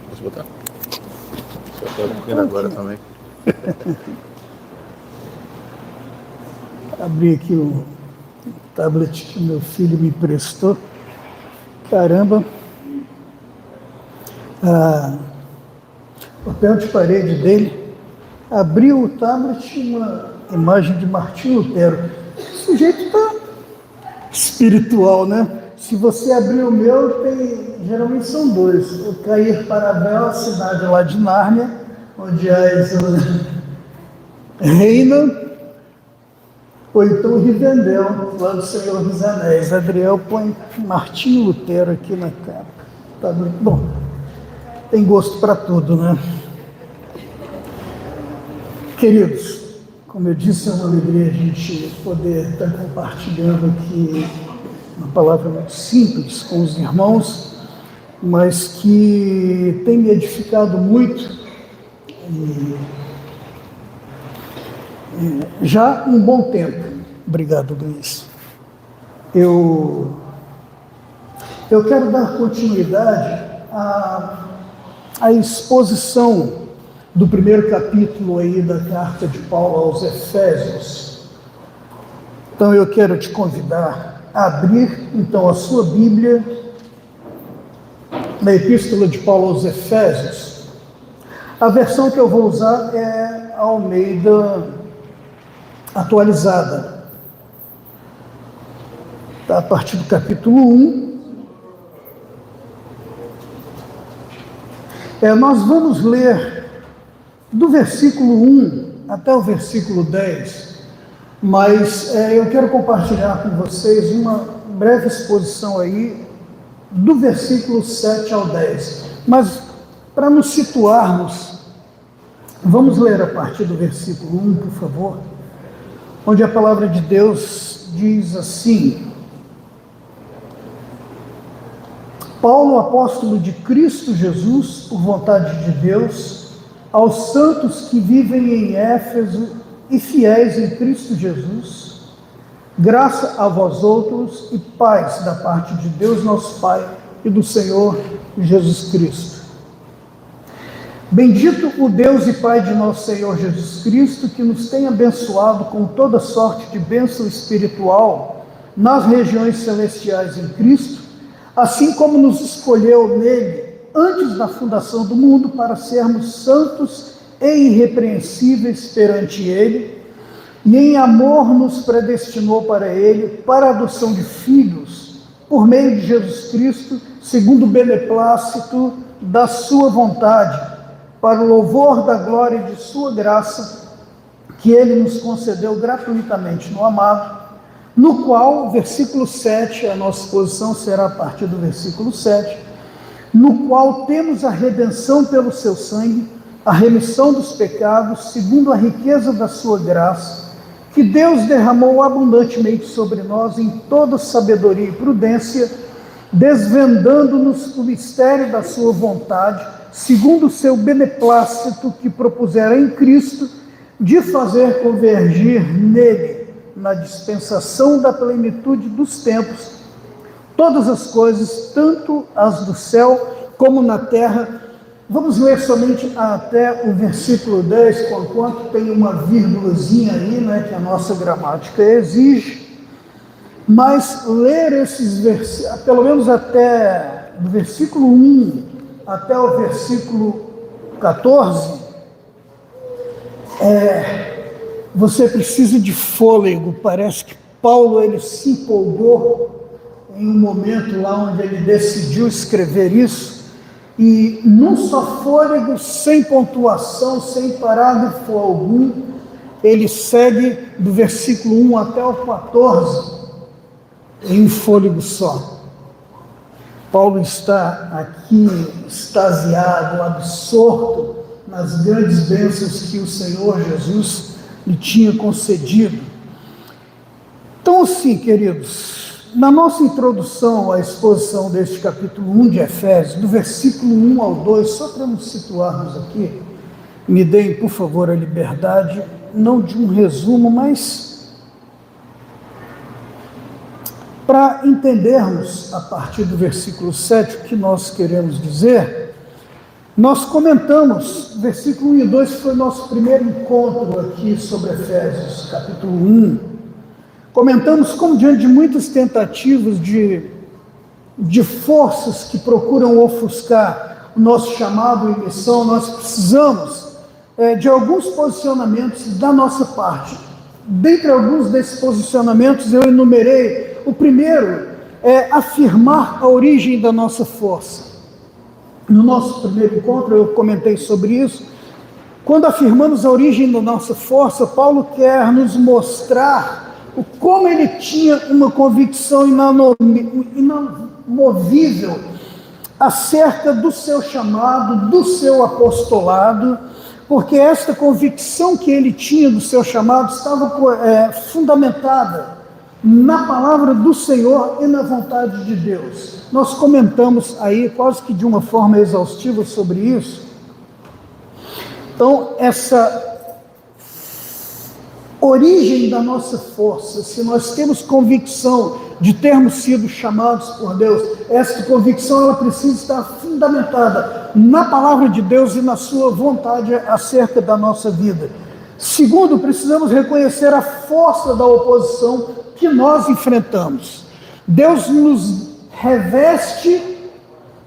Posso botar? Só estou vendo agora também. Abri aqui o tablet que meu filho me emprestou. Caramba! O papel de parede dele abriu o tablet, uma imagem de Martim Lutero. O sujeito está espiritual, né? Se você abrir o meu, geralmente são dois. O Cair Paravel, a cidade lá de Nárnia, onde reina, ou então Rivendell, lá do Senhor dos Anéis. Adriel põe Martim Lutero aqui na capa. Tá bom, tem gosto para tudo, né? Queridos, como eu disse, é uma alegria a gente poder estar compartilhando aqui uma palavra muito simples com os irmãos, mas que tem me edificado muito já há um bom tempo. Obrigado, Luiz. Eu quero dar continuidade à exposição do primeiro capítulo aí da carta de Paulo aos Efésios. Então eu quero te convidar a abrir então a sua Bíblia na Epístola de Paulo aos Efésios. A versão que eu vou usar é a Almeida atualizada. Está a partir do capítulo 1. Nós vamos ler do versículo 1 até o versículo 10, mas eu quero compartilhar com vocês uma breve exposição aí do versículo 7 ao 10. Mas, para nos situarmos, vamos ler a partir do versículo 1, por favor, onde a palavra de Deus diz assim: Paulo, apóstolo de Cristo Jesus, por vontade de Deus, aos santos que vivem em Éfeso e fiéis em Cristo Jesus, graça a vós outros e paz da parte de Deus nosso Pai e do Senhor Jesus Cristo. Bendito o Deus e Pai de nosso Senhor Jesus Cristo, que nos tem abençoado com toda sorte de bênção espiritual nas regiões celestiais em Cristo, assim como nos escolheu nele antes da fundação do mundo para sermos santos e irrepreensíveis perante ele, e em amor nos predestinou para ele, para a adoção de filhos, por meio de Jesus Cristo, segundo o beneplácito da sua vontade, para o louvor da glória de sua graça, que ele nos concedeu gratuitamente no amado, no qual, versículo 7, a nossa exposição será a partir do versículo 7, no qual temos a redenção pelo seu sangue, a remissão dos pecados, segundo a riqueza da sua graça, que Deus derramou abundantemente sobre nós em toda sabedoria e prudência, desvendando-nos o mistério da sua vontade, segundo o seu beneplácito que propusera em Cristo, de fazer convergir nele, na dispensação da plenitude dos tempos, todas as coisas, tanto as do céu como na terra. Vamos ler somente até o versículo 10, conquanto tem uma vírgulazinha aí, né, que a nossa gramática exige, mas ler esses versículos, pelo menos até do versículo 1 até o versículo 14, você precisa de fôlego. Parece que Paulo ele se empolgou em um momento lá onde ele decidiu escrever isso, e num só fôlego, sem pontuação, sem parágrafo algum, ele segue do versículo 1 até o 14, em um fôlego só. Paulo está aqui extasiado, absorto nas grandes bênçãos que o Senhor Jesus lhe tinha concedido. Então, assim, queridos, na nossa introdução à exposição deste capítulo 1 de Efésios, do versículo 1 ao 2, só para nos situarmos aqui, me deem, por favor, a liberdade, não de um resumo, mas para entendermos, a partir do versículo 7, o que nós queremos dizer, nós comentamos, versículo 1 e 2 foi nosso primeiro encontro aqui sobre Efésios, capítulo 1. Comentamos como, diante de muitas tentativas de forças que procuram ofuscar o nosso chamado e missão, nós precisamos de alguns posicionamentos da nossa parte. Dentre alguns desses posicionamentos, eu enumerei. O primeiro é afirmar a origem da nossa força. No nosso primeiro encontro, eu comentei sobre isso. Quando afirmamos a origem da nossa força, Paulo quer nos mostrar como ele tinha uma convicção inamovível acerca do seu chamado, do seu apostolado, porque esta convicção que ele tinha do seu chamado estava fundamentada na palavra do Senhor e na vontade de Deus. Nós comentamos aí quase que de uma forma exaustiva sobre isso. Então, essa origem da nossa força, se nós temos convicção de termos sido chamados por Deus, essa convicção ela precisa estar fundamentada na palavra de Deus e na sua vontade acerca da nossa vida. Segundo, precisamos reconhecer a força da oposição que nós enfrentamos. Deus nos reveste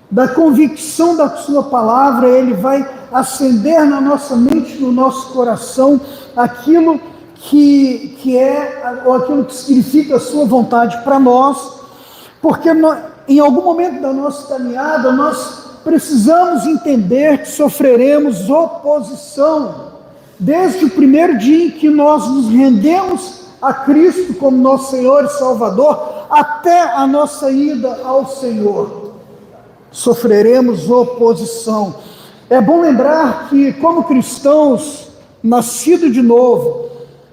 da convicção da sua palavra, ele vai acender na nossa mente, no nosso coração, aquilo que é, ou aquilo que significa a sua vontade para nós, porque em algum momento da nossa caminhada, nós precisamos entender que sofreremos oposição, desde o primeiro dia em que nós nos rendemos a Cristo como nosso Senhor e Salvador, até a nossa ida ao Senhor. Sofreremos oposição. É bom lembrar que, como cristãos, nascidos de novo,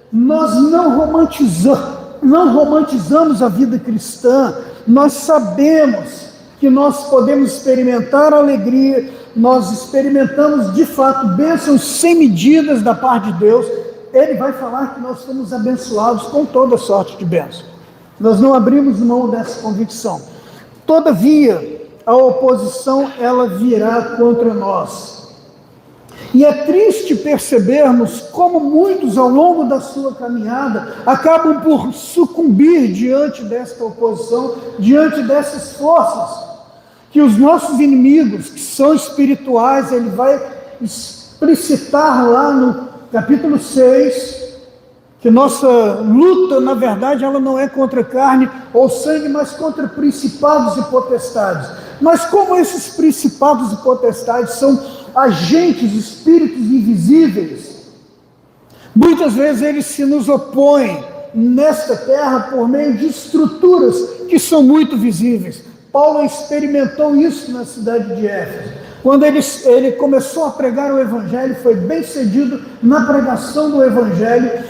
nós não romantizamos a vida cristã. Nós sabemos que nós podemos experimentar alegria, nós experimentamos de fato bênçãos sem medidas da parte de Deus. Ele vai falar que nós somos abençoados com toda sorte de bênçãos. Nós não abrimos mão dessa convicção. Todavia, a oposição ela virá contra nós. E é triste percebermos como muitos ao longo da sua caminhada acabam por sucumbir diante desta oposição, diante dessas forças, que os nossos inimigos, que são espirituais, ele vai explicitar lá no capítulo 6, que nossa luta, na verdade, ela não é contra carne ou sangue, mas contra principados e potestades. Mas como esses principados e potestades são agentes, espíritos invisíveis, muitas vezes eles se nos opõem nesta terra por meio de estruturas que são muito visíveis. Paulo experimentou isso na cidade de Éfeso. Quando ele começou a pregar o Evangelho, foi bem sucedido na pregação do Evangelho.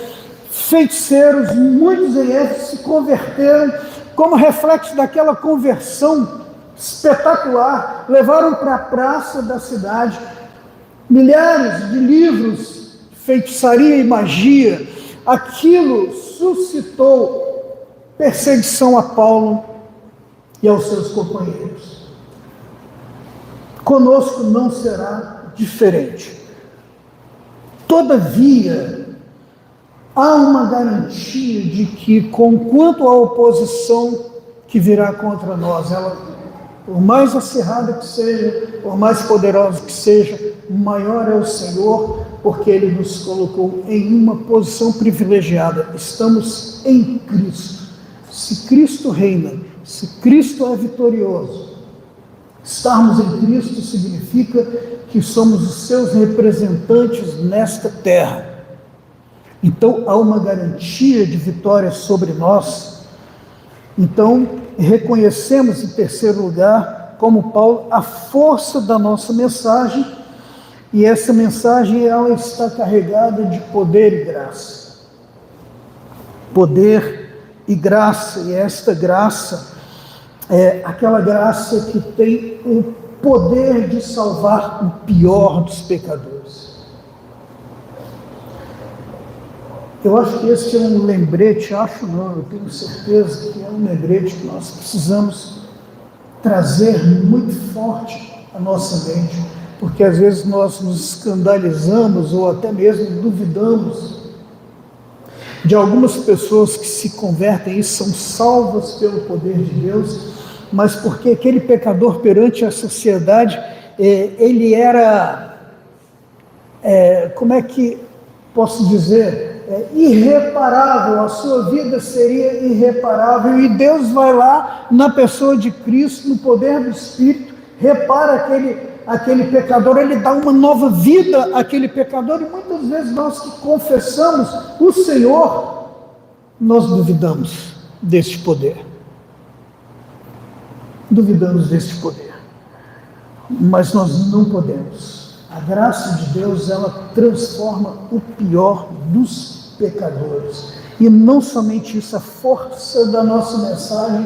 Feiticeiros, muitos em Éfeso se converteram, como reflexo daquela conversão espetacular, levaram para a praça da cidade milhares de livros, feitiçaria e magia. Aquilo suscitou perseguição a Paulo e aos seus companheiros. Conosco não será diferente. Todavia, há uma garantia de que, conquanto a oposição que virá contra nós, ela, por mais acirrada que seja, por mais poderosa que seja, maior é o Senhor, porque Ele nos colocou em uma posição privilegiada. Estamos em Cristo. Se Cristo reina, se Cristo é vitorioso, estarmos em Cristo significa que somos os seus representantes nesta terra. Então, há uma garantia de vitória sobre nós. Então, reconhecemos, em terceiro lugar, como Paulo, a força da nossa mensagem, e essa mensagem ela está carregada de poder e graça. Poder e graça, e esta graça é aquela graça que tem o poder de salvar o pior dos pecadores. Eu acho que esse é um lembrete, acho não, eu tenho certeza que é um lembrete que nós precisamos trazer muito forte à nossa mente, porque às vezes nós nos escandalizamos ou até mesmo duvidamos de algumas pessoas que se convertem e são salvas pelo poder de Deus, mas porque aquele pecador perante a sociedade, ele era, como é que posso dizer, irreparável, a sua vida seria irreparável, e Deus vai lá na pessoa de Cristo, no poder do Espírito, repara aquele pecador, ele dá uma nova vida àquele pecador, e muitas vezes nós que confessamos o Senhor, nós duvidamos deste poder. Duvidamos deste poder. Mas nós não podemos. A graça de Deus, ela transforma o pior dos pecadores. E não somente isso, a força da nossa mensagem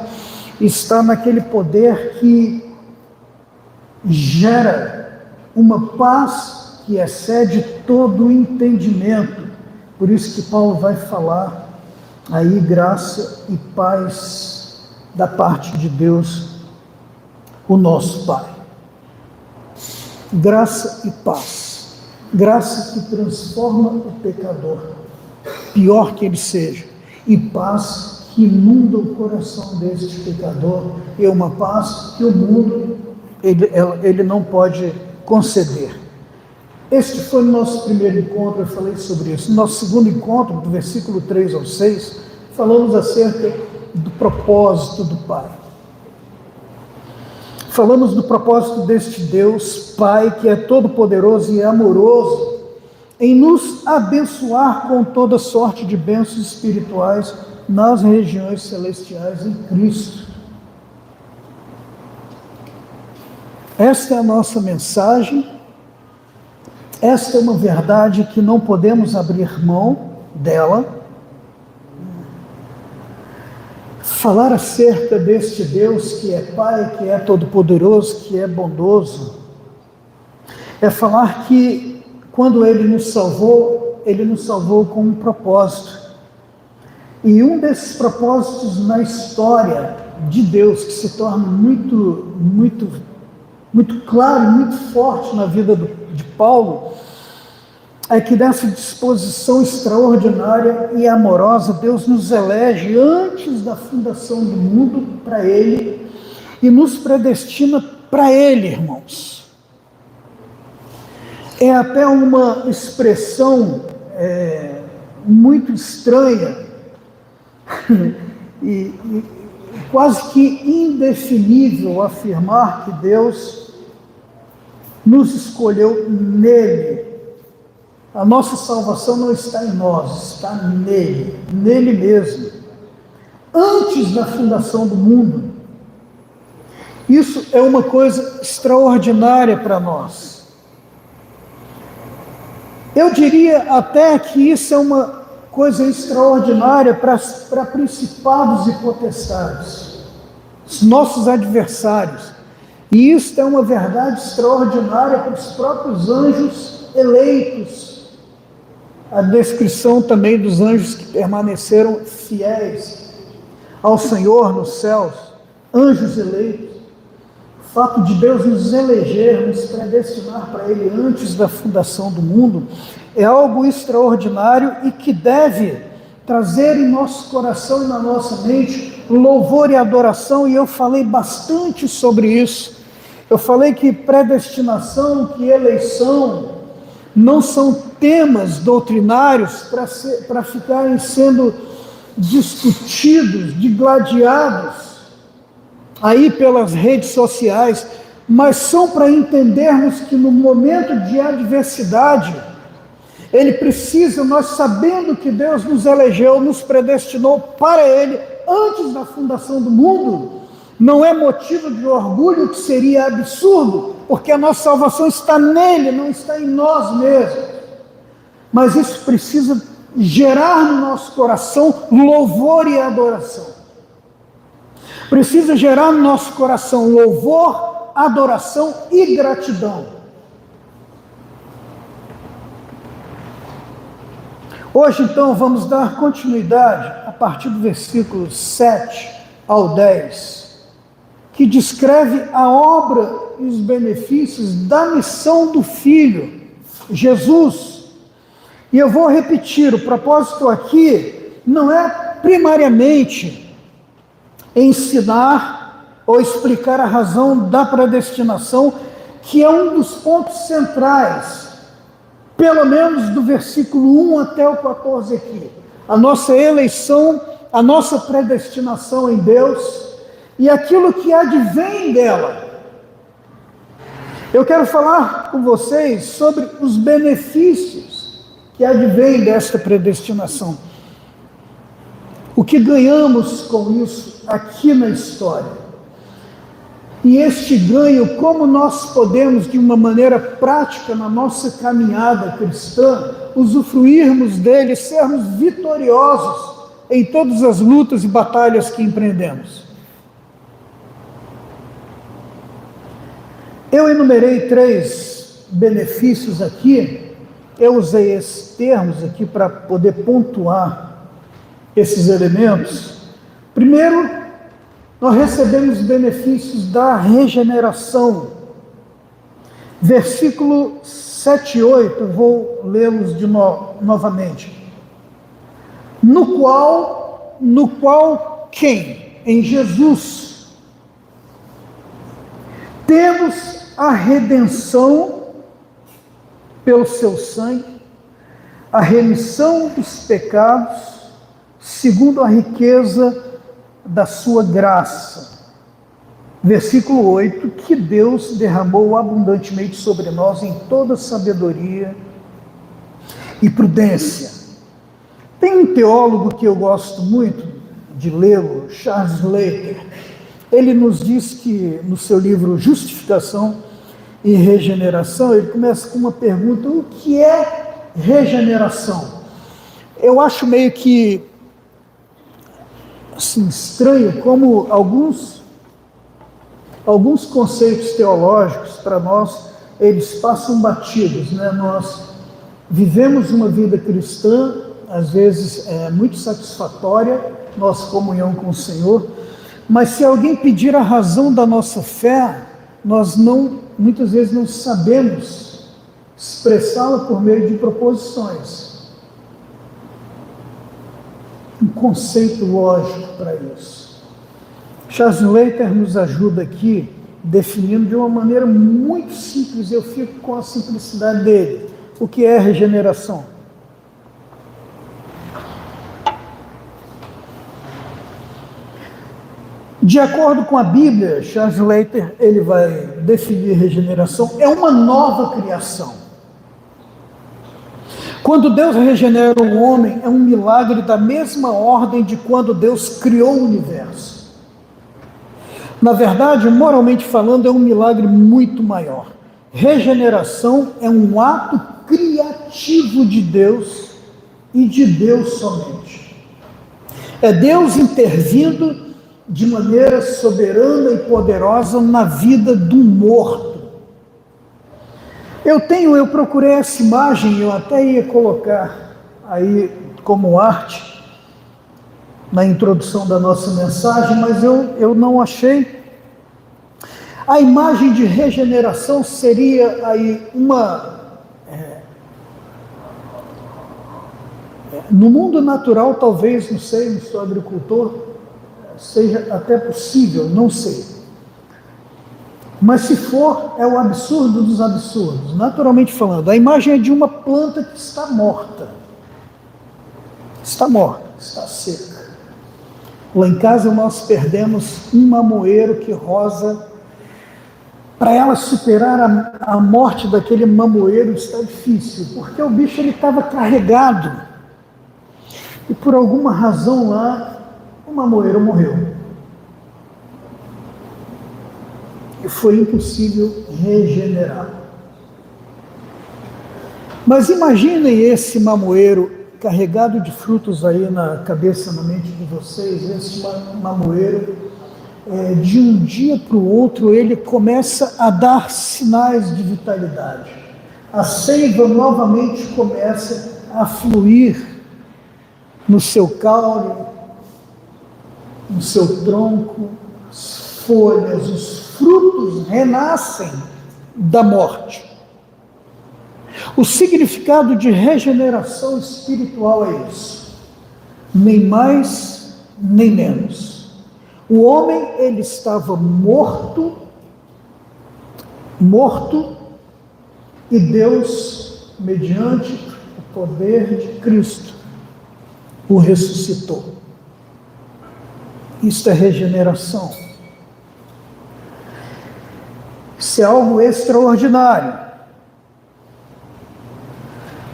está naquele poder que gera uma paz que excede todo o entendimento. Por isso que Paulo vai falar aí graça e paz da parte de Deus, o nosso Pai. Graça e paz. Graça que transforma o pecador, pior que ele seja, e paz que inunda o coração deste pecador, é uma paz que o mundo ele não pode conceder. Este foi o nosso primeiro encontro, eu falei sobre isso. Nosso segundo encontro, do versículo 3 ao 6, falamos acerca do propósito do Pai. Falamos do propósito deste Deus Pai, que é todo-poderoso e amoroso, em nos abençoar com toda sorte de bênçãos espirituais nas regiões celestiais em Cristo. Esta é a nossa mensagem, esta é uma verdade que não podemos abrir mão dela. Falar acerca deste Deus que é Pai, que é todo-poderoso, que é bondoso, é falar que quando Ele nos salvou com um propósito. E um desses propósitos na história de Deus, que se torna muito claro, muito forte na vida de Paulo, é que nessa disposição extraordinária e amorosa, Deus nos elege antes da fundação do mundo para Ele e nos predestina para Ele, irmãos. É até uma expressão muito estranha e quase que indefinível afirmar que Deus nos escolheu nele. A nossa salvação não está em nós, está nele mesmo. Antes da fundação do mundo. Isso é uma coisa extraordinária para nós. Eu diria até que isso é uma coisa extraordinária para principados e potestades, os nossos adversários. E isso é uma verdade extraordinária para os próprios anjos eleitos. A descrição também dos anjos que permaneceram fiéis ao Senhor nos céus, anjos eleitos. O fato de Deus nos eleger, nos predestinar para Ele antes da fundação do mundo, é algo extraordinário e que deve trazer em nosso coração e na nossa mente louvor e adoração, e eu falei bastante sobre isso. Eu falei que predestinação, que eleição, não são temas doutrinários para ficarem sendo discutidos, digladiados aí pelas redes sociais, mas são para entendermos que no momento de adversidade, nós sabendo que Deus nos elegeu, nos predestinou para Ele antes da fundação do mundo, não é motivo de orgulho, que seria absurdo, porque a nossa salvação está nele, não está em nós mesmos. Mas isso precisa gerar no nosso coração louvor e adoração. Precisa gerar no nosso coração louvor, adoração e gratidão. Hoje, então, vamos dar continuidade a partir do versículo 7 ao 10, que descreve a obra e os benefícios da missão do Filho, Jesus. E eu vou repetir, o propósito aqui não é primariamente ensinar ou explicar a razão da predestinação, que é um dos pontos centrais, pelo menos do versículo 1 até o 14 aqui. A nossa eleição, a nossa predestinação em Deus e aquilo que advém dela. Eu quero falar com vocês sobre os benefícios que advêm desta predestinação. O que ganhamos com isso aqui na história. E este ganho, como nós podemos, de uma maneira prática, na nossa caminhada cristã, usufruirmos dele, sermos vitoriosos em todas as lutas e batalhas que empreendemos. Eu enumerei 3 benefícios aqui, eu usei esses termos aqui para poder pontuar esses elementos. Primeiro, nós recebemos benefícios da regeneração. Versículo 7 e 8, vou lê-los novamente. No qual quem? Em Jesus. Temos a redenção pelo seu sangue, a remissão dos pecados, segundo a riqueza da sua graça. Versículo 8, que Deus derramou abundantemente sobre nós em toda sabedoria e prudência. Tem um teólogo que eu gosto muito de lê-lo, Charles Leiter. Ele nos diz que no seu livro Justificação e Regeneração, ele começa com uma pergunta: o que é regeneração? Eu acho meio que assim, estranho como alguns conceitos teológicos para nós, eles passam batidos, né? Nós vivemos uma vida cristã, às vezes muito satisfatória, nossa comunhão com o Senhor, mas se alguém pedir a razão da nossa fé, nós muitas vezes não sabemos expressá-la por meio de proposições. Um conceito lógico para isso. Charles Leiter nos ajuda aqui, definindo de uma maneira muito simples, eu fico com a simplicidade dele, o que é regeneração. De acordo com a Bíblia, Charles Leiter, ele vai definir regeneração, é uma nova criação. Quando Deus regenera o homem, é um milagre da mesma ordem de quando Deus criou o universo. Na verdade, moralmente falando, é um milagre muito maior. Regeneração é um ato criativo de Deus e de Deus somente. É Deus intervindo de maneira soberana e poderosa na vida do morto. Eu procurei essa imagem, eu até ia colocar aí como arte na introdução da nossa mensagem, mas eu não achei. A imagem de regeneração seria aí no mundo natural, talvez, não sei, não sou agricultor, seja até possível, não sei. Mas se for, é o absurdo dos absurdos, naturalmente falando. A imagem é de uma planta que está morta. Está morta, está seca. Lá em casa nós perdemos um mamoeiro que rosa. Para ela superar a morte daquele mamoeiro está difícil, porque o bicho estava carregado. E por alguma razão lá, o mamoeiro morreu. E foi impossível regenerar. Mas imaginem esse mamoeiro carregado de frutos aí na cabeça, na mente de vocês, esse mamoeiro, de um dia para o outro, ele começa a dar sinais de vitalidade. A seiva novamente começa a fluir no seu caule, no seu tronco, as folhas, os frutos renascem da morte. O significado de regeneração espiritual é isso, nem mais nem menos. O homem, ele estava morto, e Deus, mediante o poder de Cristo, o ressuscitou. Isto é regeneração. Isso é algo extraordinário.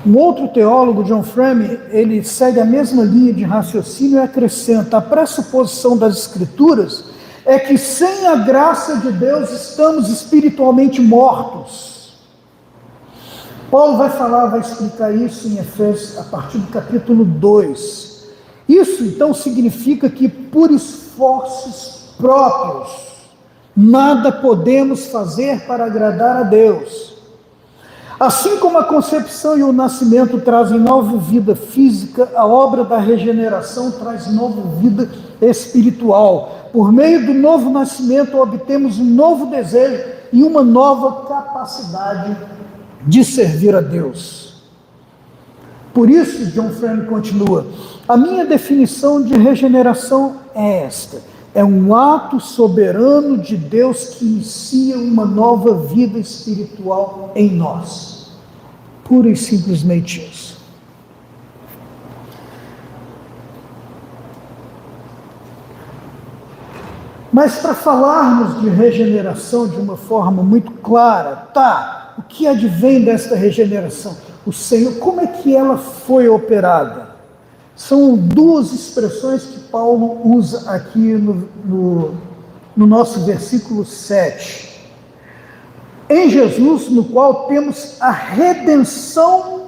Um outro teólogo, John Frame, ele segue a mesma linha de raciocínio e acrescenta: a pressuposição das Escrituras é que sem a graça de Deus estamos espiritualmente mortos. Paulo vai explicar isso em Efésios, a partir do capítulo 2. Isso, então, significa que por esforços próprios, nada podemos fazer para agradar a Deus. Assim como a concepção e o nascimento trazem nova vida física, a obra da regeneração traz nova vida espiritual. Por meio do novo nascimento, obtemos um novo desejo e uma nova capacidade de servir a Deus. Por isso, John Frame continua: a minha definição de regeneração é esta: é um ato soberano de Deus que inicia uma nova vida espiritual em nós. Pura e simplesmente isso. Mas para falarmos de regeneração de uma forma muito clara, o que advém desta regeneração? O Senhor, como é que ela foi operada? São duas expressões que Paulo usa aqui no nosso versículo 7. Em Jesus, no qual temos a redenção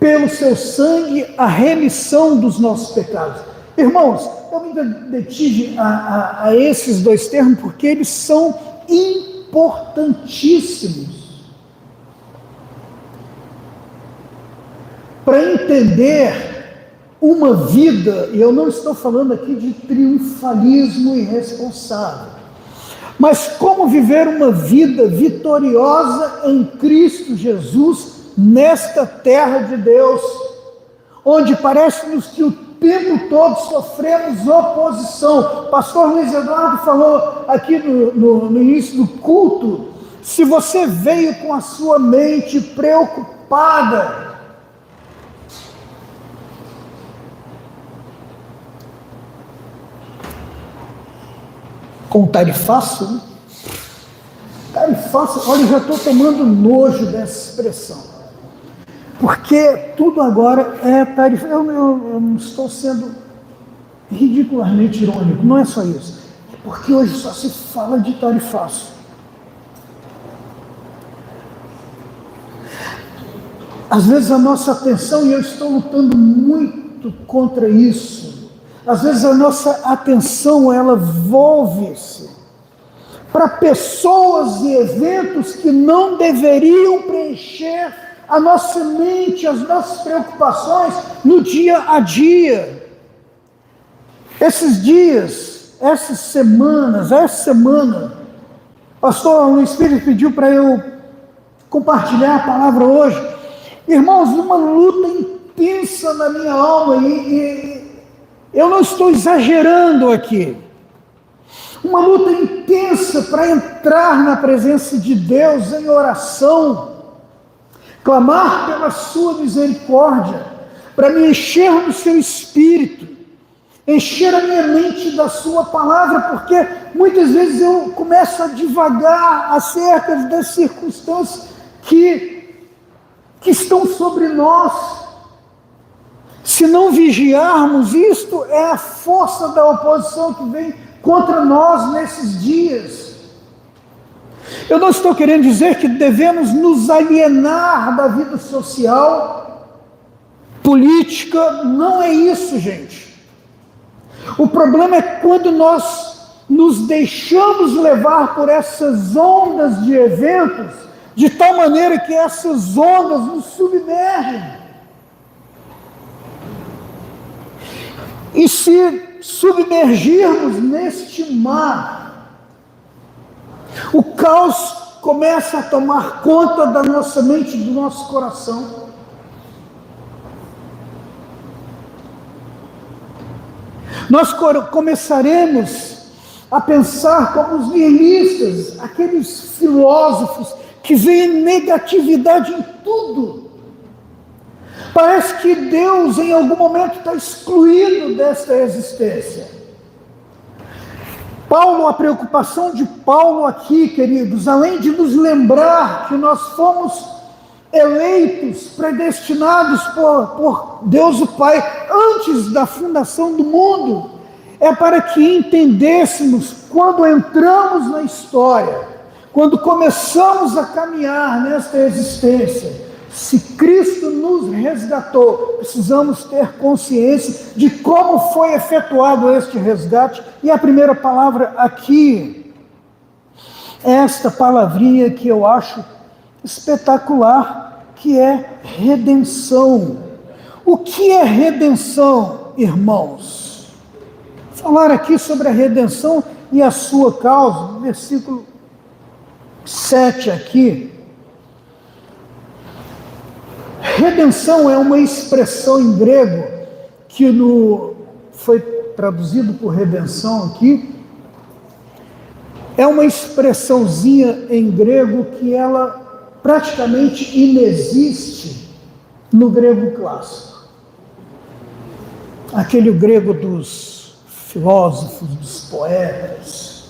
pelo seu sangue, a remissão dos nossos pecados. Irmãos, eu me detive a esses dois termos porque eles são importantíssimos para entender uma vida, e eu não estou falando aqui de triunfalismo irresponsável, mas como viver uma vida vitoriosa em Cristo Jesus, nesta terra de Deus, onde parece-nos que o tempo todo sofremos oposição. O pastor Luiz Eduardo falou aqui no início do culto: se você veio com a sua mente preocupada, com tarifaço, né? Tarifaço, olha, eu já estou tomando nojo dessa expressão, porque tudo agora é tarifa. Eu não estou sendo ridiculamente irônico, não é só isso, é porque hoje só se fala de tarifaço. Às vezes a nossa atenção, e eu estou lutando muito contra isso, às vezes a nossa atenção, ela volve-se para pessoas e eventos que não deveriam preencher a nossa mente, as nossas preocupações no dia a dia. Esses dias, essas semanas, essa semana, o pastor Luiz Espírito pediu para eu compartilhar a palavra hoje. Irmãos, uma luta intensa na minha alma, e eu não estou exagerando aqui. Uma luta intensa para entrar na presença de Deus em oração, clamar pela sua misericórdia, para me encher do seu Espírito, encher a minha mente da sua palavra, porque muitas vezes eu começo a divagar acerca das circunstâncias que estão sobre nós. Se não vigiarmos, isto é a força da oposição que vem contra nós nesses dias. Eu não estou querendo dizer que devemos nos alienar da vida social, política, não é isso, gente. O problema é quando nós nos deixamos levar por essas ondas de eventos, de tal maneira que essas ondas nos submergem. e se submergirmos neste mar, o caos começa a tomar conta da nossa mente e do nosso coração. Nós começaremos a pensar como os nihilistas, aqueles filósofos que veem negatividade em tudo. Parece que Deus em algum momento está excluído desta existência. A preocupação de Paulo aqui, queridos, além de nos lembrar que nós fomos eleitos, predestinados por Deus o Pai, antes da fundação do mundo, é para que entendêssemos, quando entramos na história, quando começamos a caminhar nesta existência, se Cristo nos resgatou, precisamos ter consciência de como foi efetuado este resgate. E a primeira palavra aqui é esta palavrinha que eu acho espetacular, que é redenção. O que é redenção, irmãos? Falar aqui sobre a redenção e a sua causa, versículo 7 aqui. Redenção é uma expressão em grego que foi traduzido por redenção aqui. É uma expressãozinha em grego que ela praticamente inexiste no grego clássico. Aquele grego dos filósofos, dos poetas.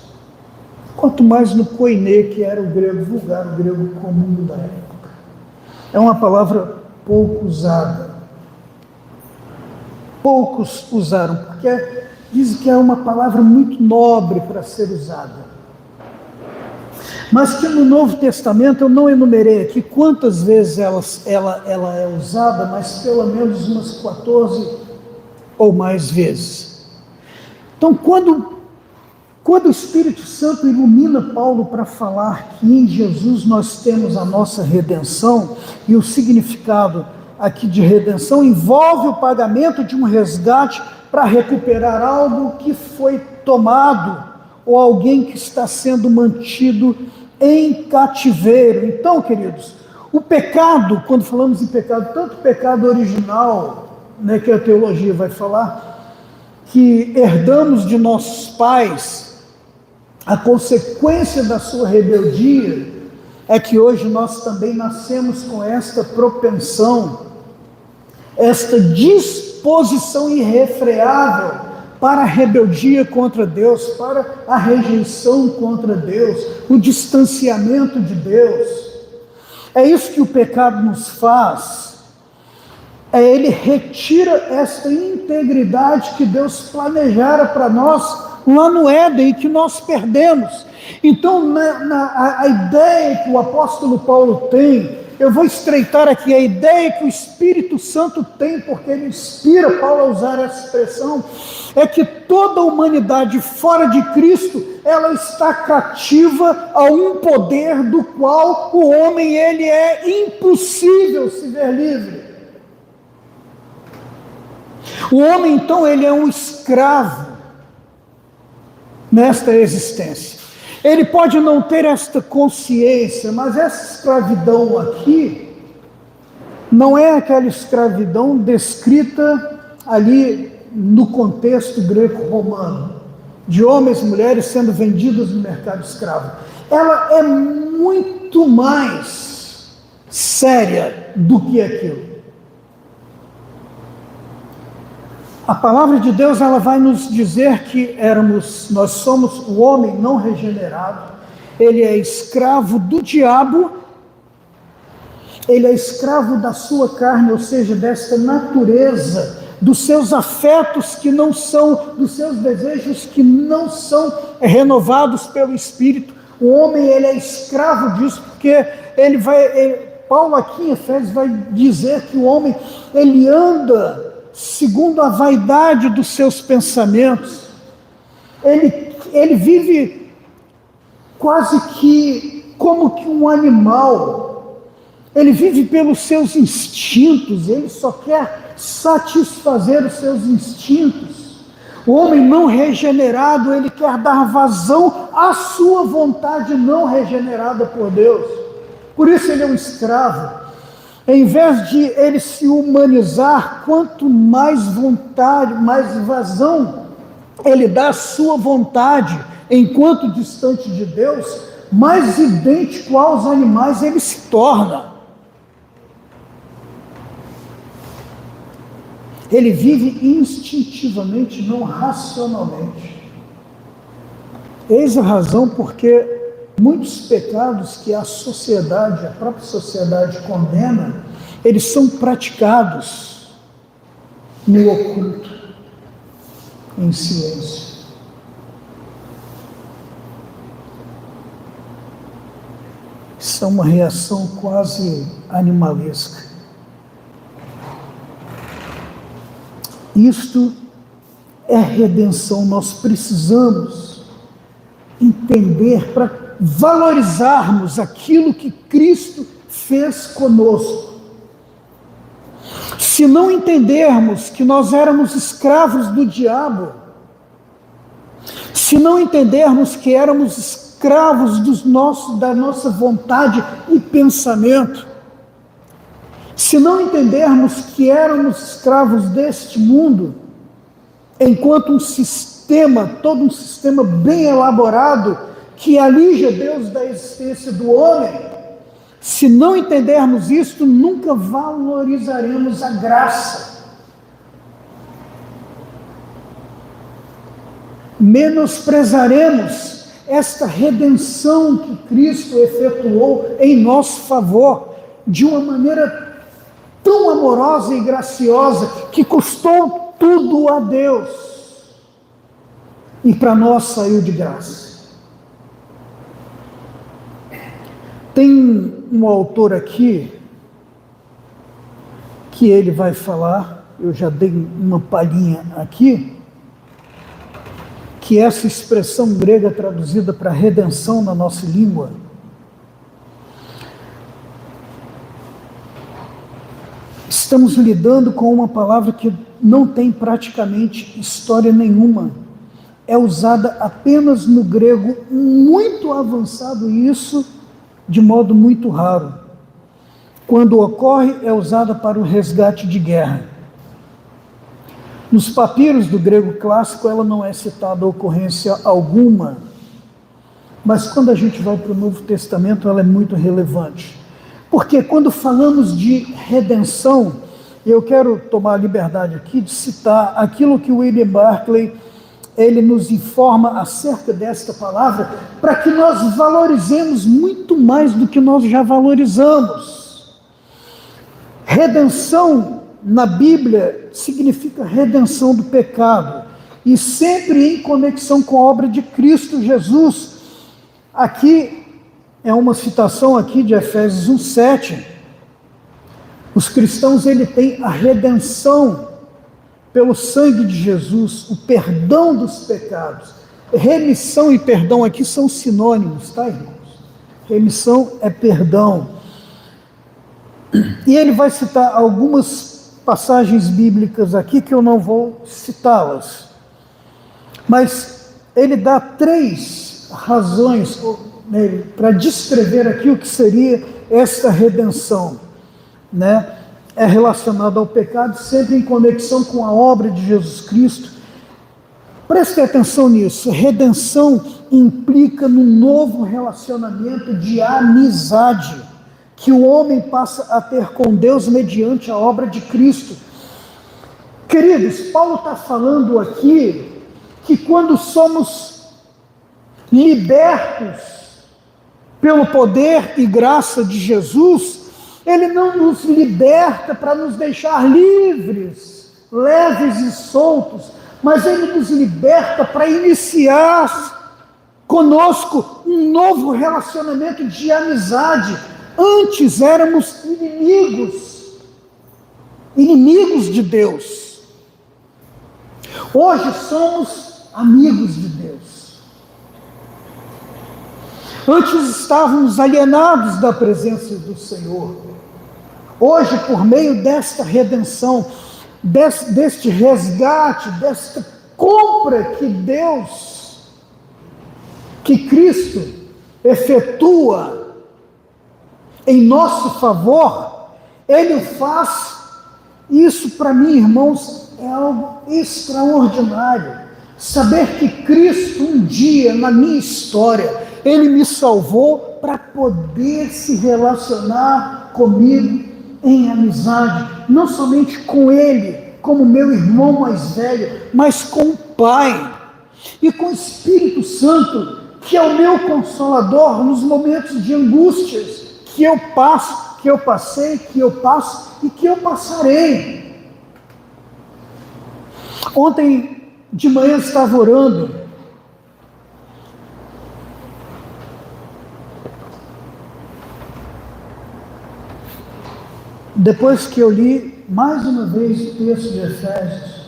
Quanto mais no koiné, que era o grego vulgar, o grego comum da época. É uma palavra pouco usada. Poucos usaram, porque dizem que é uma palavra muito nobre para ser usada. Mas que no Novo Testamento, eu não enumerei aqui quantas vezes ela é usada, mas pelo menos umas 14 ou mais vezes. Então, quando o Espírito Santo ilumina Paulo para falar que em Jesus nós temos a nossa redenção, e o significado aqui de redenção envolve o pagamento de um resgate para recuperar algo que foi tomado, ou alguém que está sendo mantido em cativeiro. Então, queridos, o pecado, quando falamos em pecado, tanto o pecado original, né, que a teologia vai falar, que herdamos de nossos pais, a consequência da sua rebeldia é que hoje nós também nascemos com esta propensão, esta disposição irrefreável para a rebeldia contra Deus, para a rejeição contra Deus, o distanciamento de Deus. É isso que o pecado nos faz. Ele retira esta integridade que Deus planejara para nós lá no Éden, que nós perdemos. Então, a ideia que o apóstolo Paulo tem, eu vou estreitar aqui, a ideia que o Espírito Santo tem, porque ele inspira Paulo a usar essa expressão, é que toda a humanidade fora de Cristo, ela está cativa a um poder do qual o homem, ele é impossível se ver livre. O homem, então, ele é um escravo nesta existência. Ele pode não ter esta consciência, mas essa escravidão aqui não é aquela escravidão descrita ali no contexto greco-romano, de homens e mulheres sendo vendidos no mercado escravo. Ela é muito mais séria do que aquilo. A palavra de Deus, ela vai nos dizer que nós somos o homem não regenerado, ele é escravo do diabo, ele é escravo da sua carne, ou seja, desta natureza, dos seus afetos que não são, dos seus desejos que não são renovados pelo Espírito. O homem, ele é escravo disso, porque Paulo aqui em Efésios vai dizer que o homem, ele anda segundo a vaidade dos seus pensamentos. Ele vive quase que como que um animal. Ele vive pelos seus instintos, ele só quer satisfazer os seus instintos. O homem não regenerado, ele quer dar vazão à sua vontade não regenerada por Deus. Por isso ele é um escravo. Em vez de ele se humanizar, quanto mais vontade, mais vazão ele dá à sua vontade, enquanto distante de Deus, mais idêntico aos animais ele se torna. Ele vive instintivamente, não racionalmente. Eis a razão porque muitos pecados que a sociedade, a própria sociedade condena, eles são praticados no oculto, em silêncio. Isso é uma reação quase animalesca. Isto é redenção. Nós precisamos entender para valorizarmos aquilo que Cristo fez conosco. Se não entendermos que nós éramos escravos do diabo, se não entendermos que éramos escravos da nossa vontade e pensamento, se não entendermos que éramos escravos deste mundo, enquanto todo um sistema bem elaborado, que alija Deus da existência do homem, se não entendermos isto, nunca valorizaremos a graça. Menosprezaremos esta redenção que Cristo efetuou em nosso favor, de uma maneira tão amorosa e graciosa, que custou tudo a Deus, e para nós saiu de graça. Tem um autor aqui, que ele vai falar, eu já dei uma palhinha aqui, que essa expressão grega traduzida para redenção na nossa língua, estamos lidando com uma palavra que não tem praticamente história nenhuma. É usada apenas no grego muito avançado, e isso de modo muito raro. Quando ocorre, é usada para o resgate de guerra. Nos papiros do grego clássico, ela não é citada ocorrência alguma, mas quando a gente vai para o Novo Testamento, ela é muito relevante. Porque quando falamos de redenção, eu quero tomar a liberdade aqui de citar aquilo que o William Barclay, ele nos informa acerca desta palavra, para que nós valorizemos muito mais do que nós já valorizamos. Redenção na Bíblia significa redenção do pecado, e sempre em conexão com a obra de Cristo Jesus. Aqui é uma citação aqui de Efésios 1:7. Os cristãos, ele tem a redenção pelo sangue de Jesus, o perdão dos pecados. Remissão e perdão aqui são sinônimos, tá, irmãos? Remissão é perdão. E ele vai citar algumas passagens bíblicas aqui que eu não vou citá-las, mas ele dá 3 razões para descrever aqui o que seria esta redenção, né? É relacionado ao pecado, sempre em conexão com a obra de Jesus Cristo. Preste atenção nisso. Redenção implica num novo relacionamento de amizade que o homem passa a ter com Deus mediante a obra de Cristo. Queridos, Paulo está falando aqui que quando somos libertos pelo poder e graça de Jesus, ele não nos liberta para nos deixar livres, leves e soltos, mas ele nos liberta para iniciar conosco um novo relacionamento de amizade. Antes éramos inimigos de Deus. Hoje somos amigos de Deus. Antes estávamos alienados da presença do Senhor. Hoje, por meio desta redenção, deste resgate, desta compra que Cristo efetua em nosso favor, Ele faz. Isso para mim, irmãos, é algo extraordinário. Saber que Cristo um dia na minha história, Ele me salvou para poder se relacionar comigo em amizade, não somente com Ele, como meu irmão mais velho, mas com o Pai e com o Espírito Santo, que é o meu consolador nos momentos de angústias que eu passo, que eu passei, que eu passo e que eu passarei. Ontem de manhã eu estava orando, depois que eu li mais uma vez o texto de Efésios,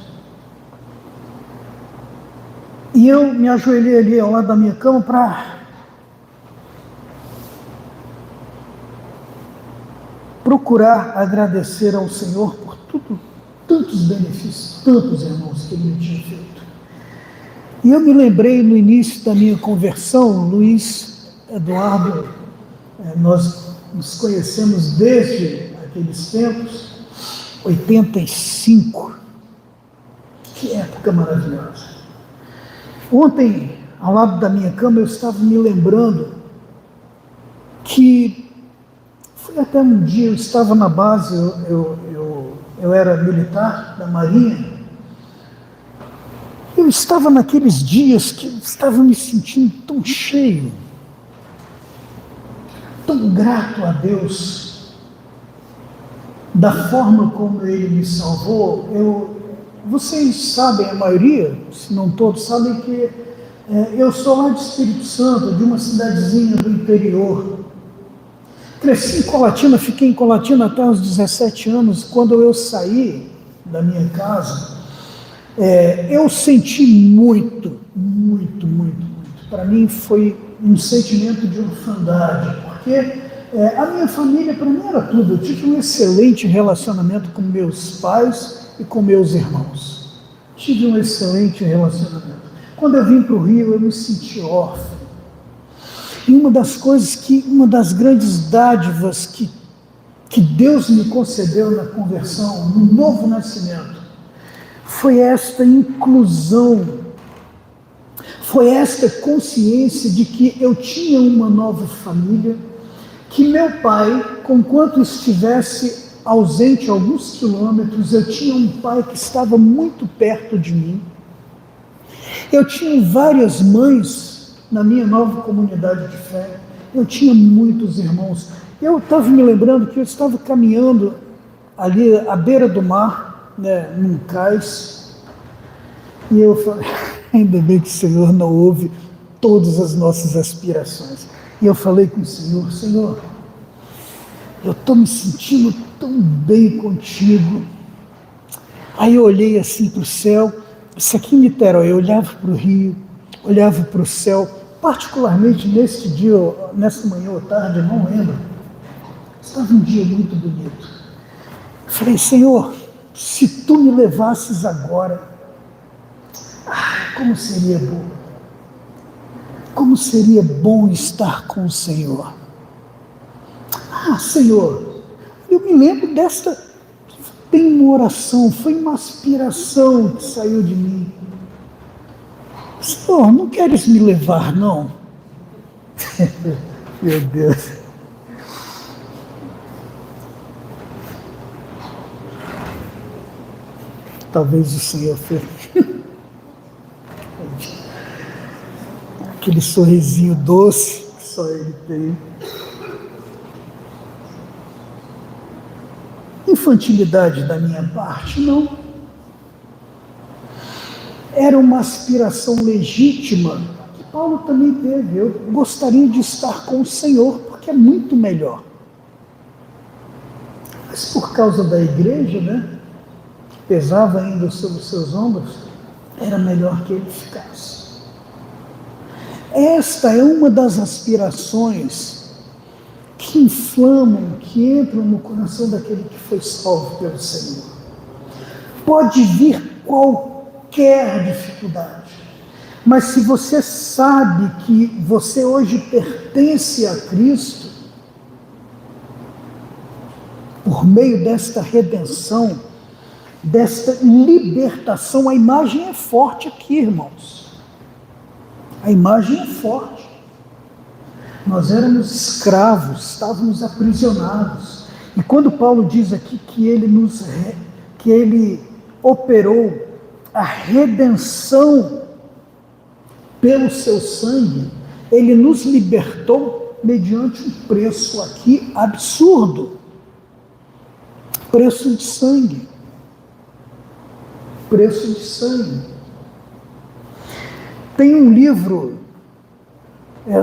e eu me ajoelhei ali ao lado da minha cama para procurar agradecer ao Senhor por tudo, tantos benefícios, tantos irmãos que Ele me tinha feito. E eu me lembrei no início da minha conversão, Luiz Eduardo, nós nos conhecemos desde aqueles tempos, 85, que época maravilhosa. Ontem, ao lado da minha cama, eu estava me lembrando que foi até um dia, eu estava na base, eu era militar da Marinha, eu estava naqueles dias que eu estava me sentindo tão cheio, tão grato a Deus, da forma como Ele me salvou. Vocês sabem, a maioria, se não todos, sabem que eu sou lá de Espírito Santo, de uma cidadezinha do interior. Cresci em Colatina, fiquei em Colatina até os 17 anos. Quando eu saí da minha casa, eu senti muito. Para mim foi um sentimento de orfandade, porque a minha família para mim era tudo. Eu tive um excelente relacionamento com meus pais e com meus irmãos. Tive um excelente relacionamento. Quando eu vim para o Rio, eu me senti órfão. E uma das grandes dádivas que Deus me concedeu na conversão, no novo nascimento, foi esta inclusão, foi esta consciência de que eu tinha uma nova família, que meu pai, conquanto estivesse ausente alguns quilômetros, eu tinha um pai que estava muito perto de mim. Eu tinha várias mães na minha nova comunidade de fé. Eu tinha muitos irmãos. Eu estava me lembrando que eu estava caminhando ali à beira do mar, num cais, e eu falei, ainda bem que o Senhor não ouve todas as nossas aspirações. E eu falei com o Senhor, Senhor, eu estou me sentindo tão bem contigo. Aí eu olhei assim para o céu, isso aqui em Niterói, eu olhava para o rio, olhava para o céu, particularmente nesse dia, nessa manhã ou tarde, eu não lembro, estava um dia muito bonito. Eu falei, Senhor, se Tu me levasses agora, como seria bom, como seria bom estar com o Senhor. Senhor, eu me lembro tem uma oração, foi uma aspiração que saiu de mim. Senhor, não queres me levar, não? Meu Deus. Talvez o Senhor fez aquele sorrisinho doce que só Ele tem. Infantilidade da minha parte, não. Era uma aspiração legítima que Paulo também teve. Eu gostaria de estar com o Senhor, porque é muito melhor. Mas por causa da igreja, que pesava ainda sobre os seus ombros, era melhor que ele ficasse. Esta é uma das aspirações que inflamam, que entram no coração daquele que foi salvo pelo Senhor. Pode vir qualquer dificuldade. Mas se você sabe que você hoje pertence a Cristo, por meio desta redenção, desta libertação, a imagem é forte aqui, irmãos. A imagem é forte. Nós éramos escravos, estávamos aprisionados. E quando Paulo diz aqui que ele operou a redenção pelo seu sangue, ele nos libertou mediante um preço aqui absurdo. Preço de sangue. Preço de sangue. Tem um livro,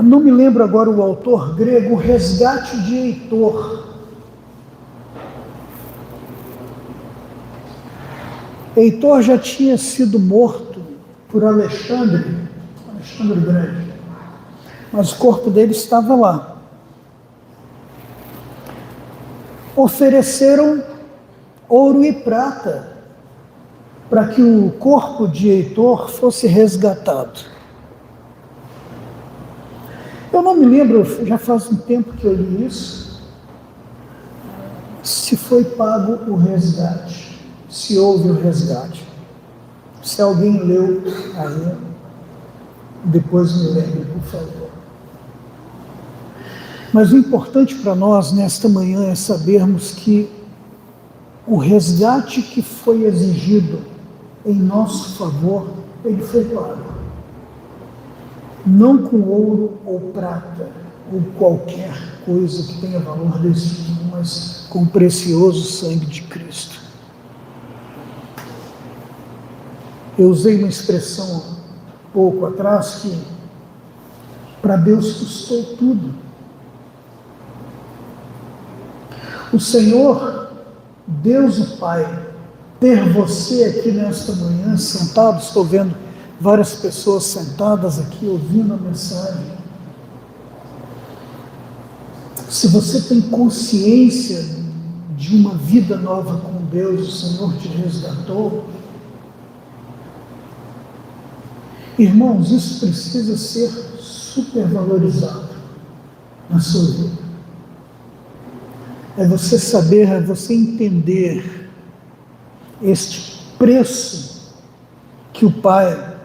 não me lembro agora o autor grego, O Resgate de Heitor. Heitor já tinha sido morto por Alexandre Grande, mas o corpo dele estava lá. Ofereceram ouro e prata para que o corpo de Heitor fosse resgatado. Eu não me lembro, já faz um tempo que eu li isso, se foi pago o resgate, se houve o resgate. Se alguém leu aí, depois me lembre, por favor. Mas o importante para nós nesta manhã é sabermos que o resgate que foi exigido em nosso favor, ele foi pago. Não com ouro ou prata, ou qualquer coisa que tenha valor desse tipo, mas com o precioso sangue de Cristo. Eu usei uma expressão pouco atrás que para Deus custou tudo. O Senhor, Deus o Pai, ter você aqui nesta manhã sentado, estou vendo várias pessoas sentadas aqui ouvindo a mensagem. Se você tem consciência de uma vida nova com Deus, o Senhor te resgatou. Irmãos, isso precisa ser supervalorizado na sua vida. É você saber, é você entender este preço que o Pai,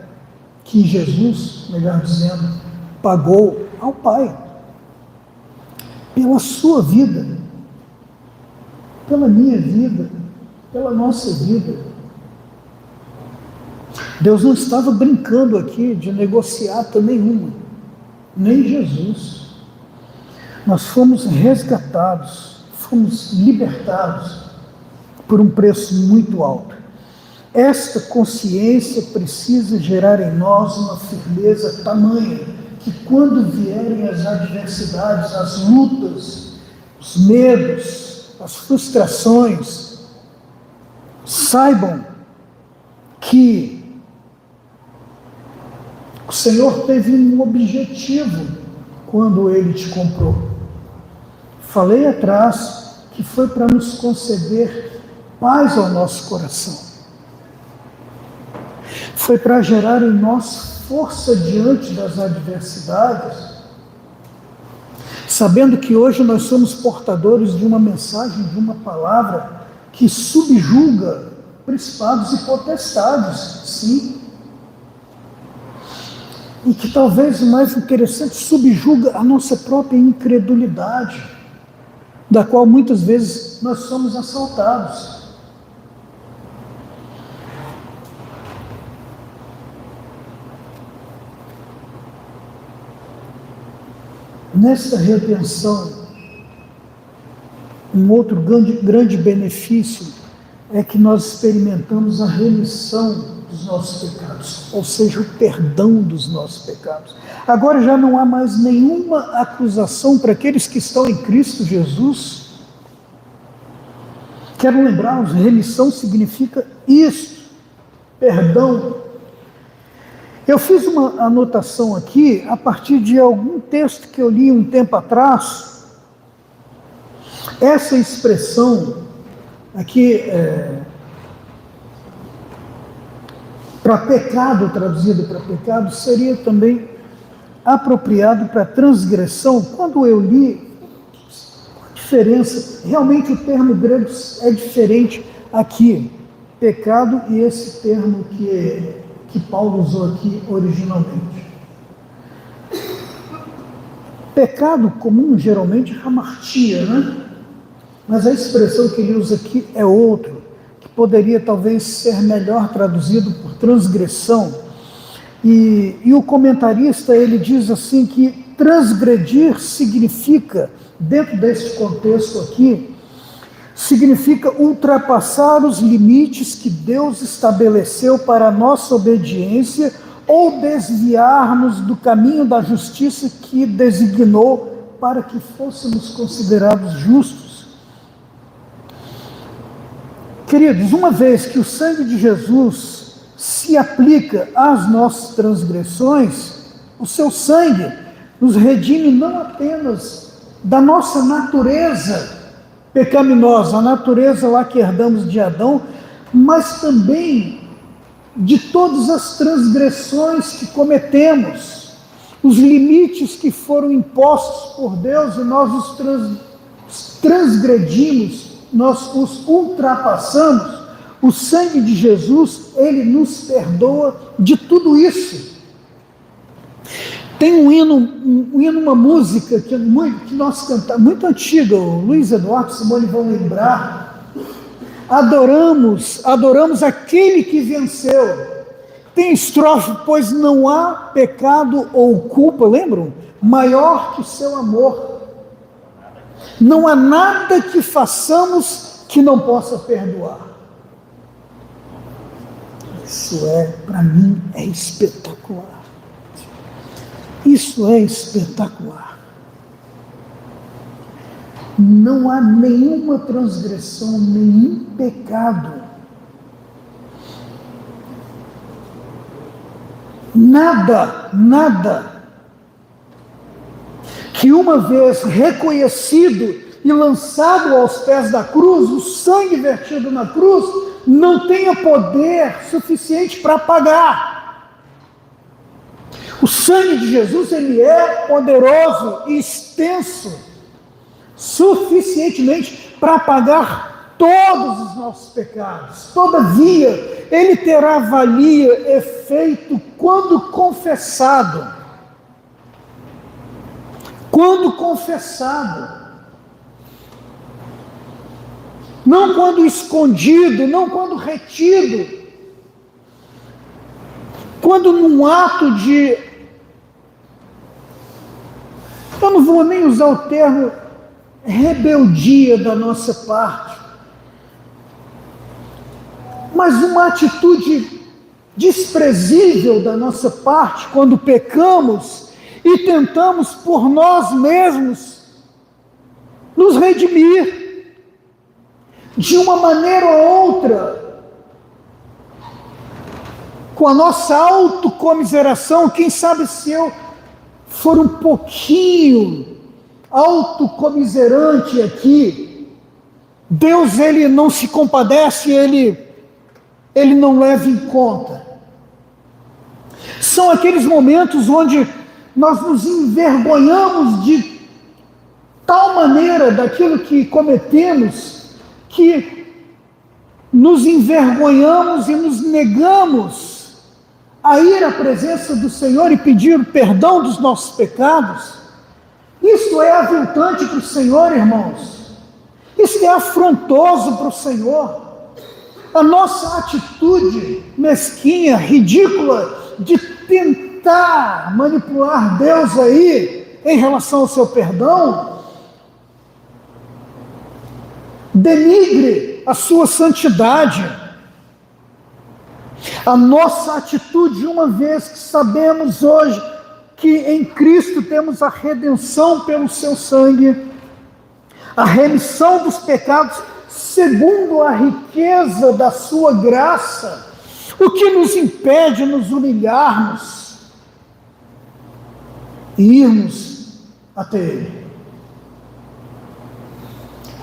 que Jesus, melhor dizendo, pagou ao Pai, pela sua vida, pela minha vida, pela nossa vida. Deus não estava brincando aqui de negociata nenhuma, nem Jesus. Nós fomos resgatados, fomos libertados por um preço muito alto. Esta consciência precisa gerar em nós uma firmeza tamanha que quando vierem as adversidades, as lutas, os medos, as frustrações, saibam que o Senhor teve um objetivo quando Ele te comprou. Falei atrás que foi para nos conceder paz ao nosso coração. Foi para gerar em nós força diante das adversidades, sabendo que hoje nós somos portadores de uma mensagem, de uma palavra que subjuga principados e potestades, sim. E que talvez o mais interessante, subjuga a nossa própria incredulidade, da qual muitas vezes nós somos assaltados. Nesta redenção, um outro grande benefício é que nós experimentamos a remissão dos nossos pecados, ou seja, o perdão dos nossos pecados. Agora já não há mais nenhuma acusação para aqueles que estão em Cristo Jesus. Quero lembrar, remissão significa isso, perdão. Eu fiz uma anotação aqui, a partir de algum texto que eu li um tempo atrás. Essa expressão aqui, para pecado, traduzido para pecado, seria também apropriado para transgressão. Quando eu li, a diferença, realmente o termo grego é diferente aqui, pecado, e esse termo que Paulo usou aqui originalmente. Pecado comum geralmente é hamartia, né? Mas a expressão que ele usa aqui é outra, que poderia talvez ser melhor traduzido por transgressão. E o comentarista, ele diz assim que transgredir significa, dentro desse contexto aqui, significa ultrapassar os limites que Deus estabeleceu para a nossa obediência ou desviarmos do caminho da justiça que designou para que fôssemos considerados justos. Queridos, uma vez que o sangue de Jesus se aplica às nossas transgressões, o seu sangue nos redime não apenas da nossa natureza pecaminosa, a natureza lá que herdamos de Adão, mas também de todas as transgressões que cometemos, os limites que foram impostos por Deus e nós os transgredimos, nós os ultrapassamos. O sangue de Jesus, ele nos perdoa de tudo isso. Tem um hino, uma música que nós cantamos, muito antiga, o Luiz Eduardo e Simone vão lembrar. Adoramos aquele que venceu. Tem estrofe, pois não há pecado ou culpa, lembram? Maior que o seu amor. Não há nada que façamos que não possa perdoar. Isso para mim, é espetacular. Isso é espetacular. Não há nenhuma transgressão, nenhum pecado. Nada que uma vez reconhecido e lançado aos pés da cruz, o sangue vertido na cruz, não tenha poder suficiente para pagar. O sangue de Jesus, ele é poderoso e extenso, suficientemente para pagar todos os nossos pecados. Todavia, ele terá valia, efeito, quando confessado. Quando confessado. Não quando escondido, não quando retido. Quando num ato de... Eu não vou nem usar o termo rebeldia da nossa parte, mas uma atitude desprezível da nossa parte quando pecamos e tentamos por nós mesmos nos redimir de uma maneira ou outra, com a nossa autocomiseração. Quem sabe se eu for um pouquinho autocomiserante aqui, Deus, ele não se compadece, ele não leva em conta. São aqueles momentos onde nós nos envergonhamos de tal maneira daquilo que cometemos, que nos envergonhamos e nos negamos a ir à presença do Senhor e pedir o perdão dos nossos pecados. Isso é aviltante para o Senhor, irmãos. Isso é afrontoso para o Senhor. A nossa atitude mesquinha, ridícula, de tentar manipular Deus aí em relação ao seu perdão, denigre a sua santidade. A nossa atitude, uma vez que sabemos hoje que em Cristo temos a redenção pelo seu sangue, a remissão dos pecados segundo a riqueza da sua graça, o que nos impede de nos humilharmos e irmos até Ele.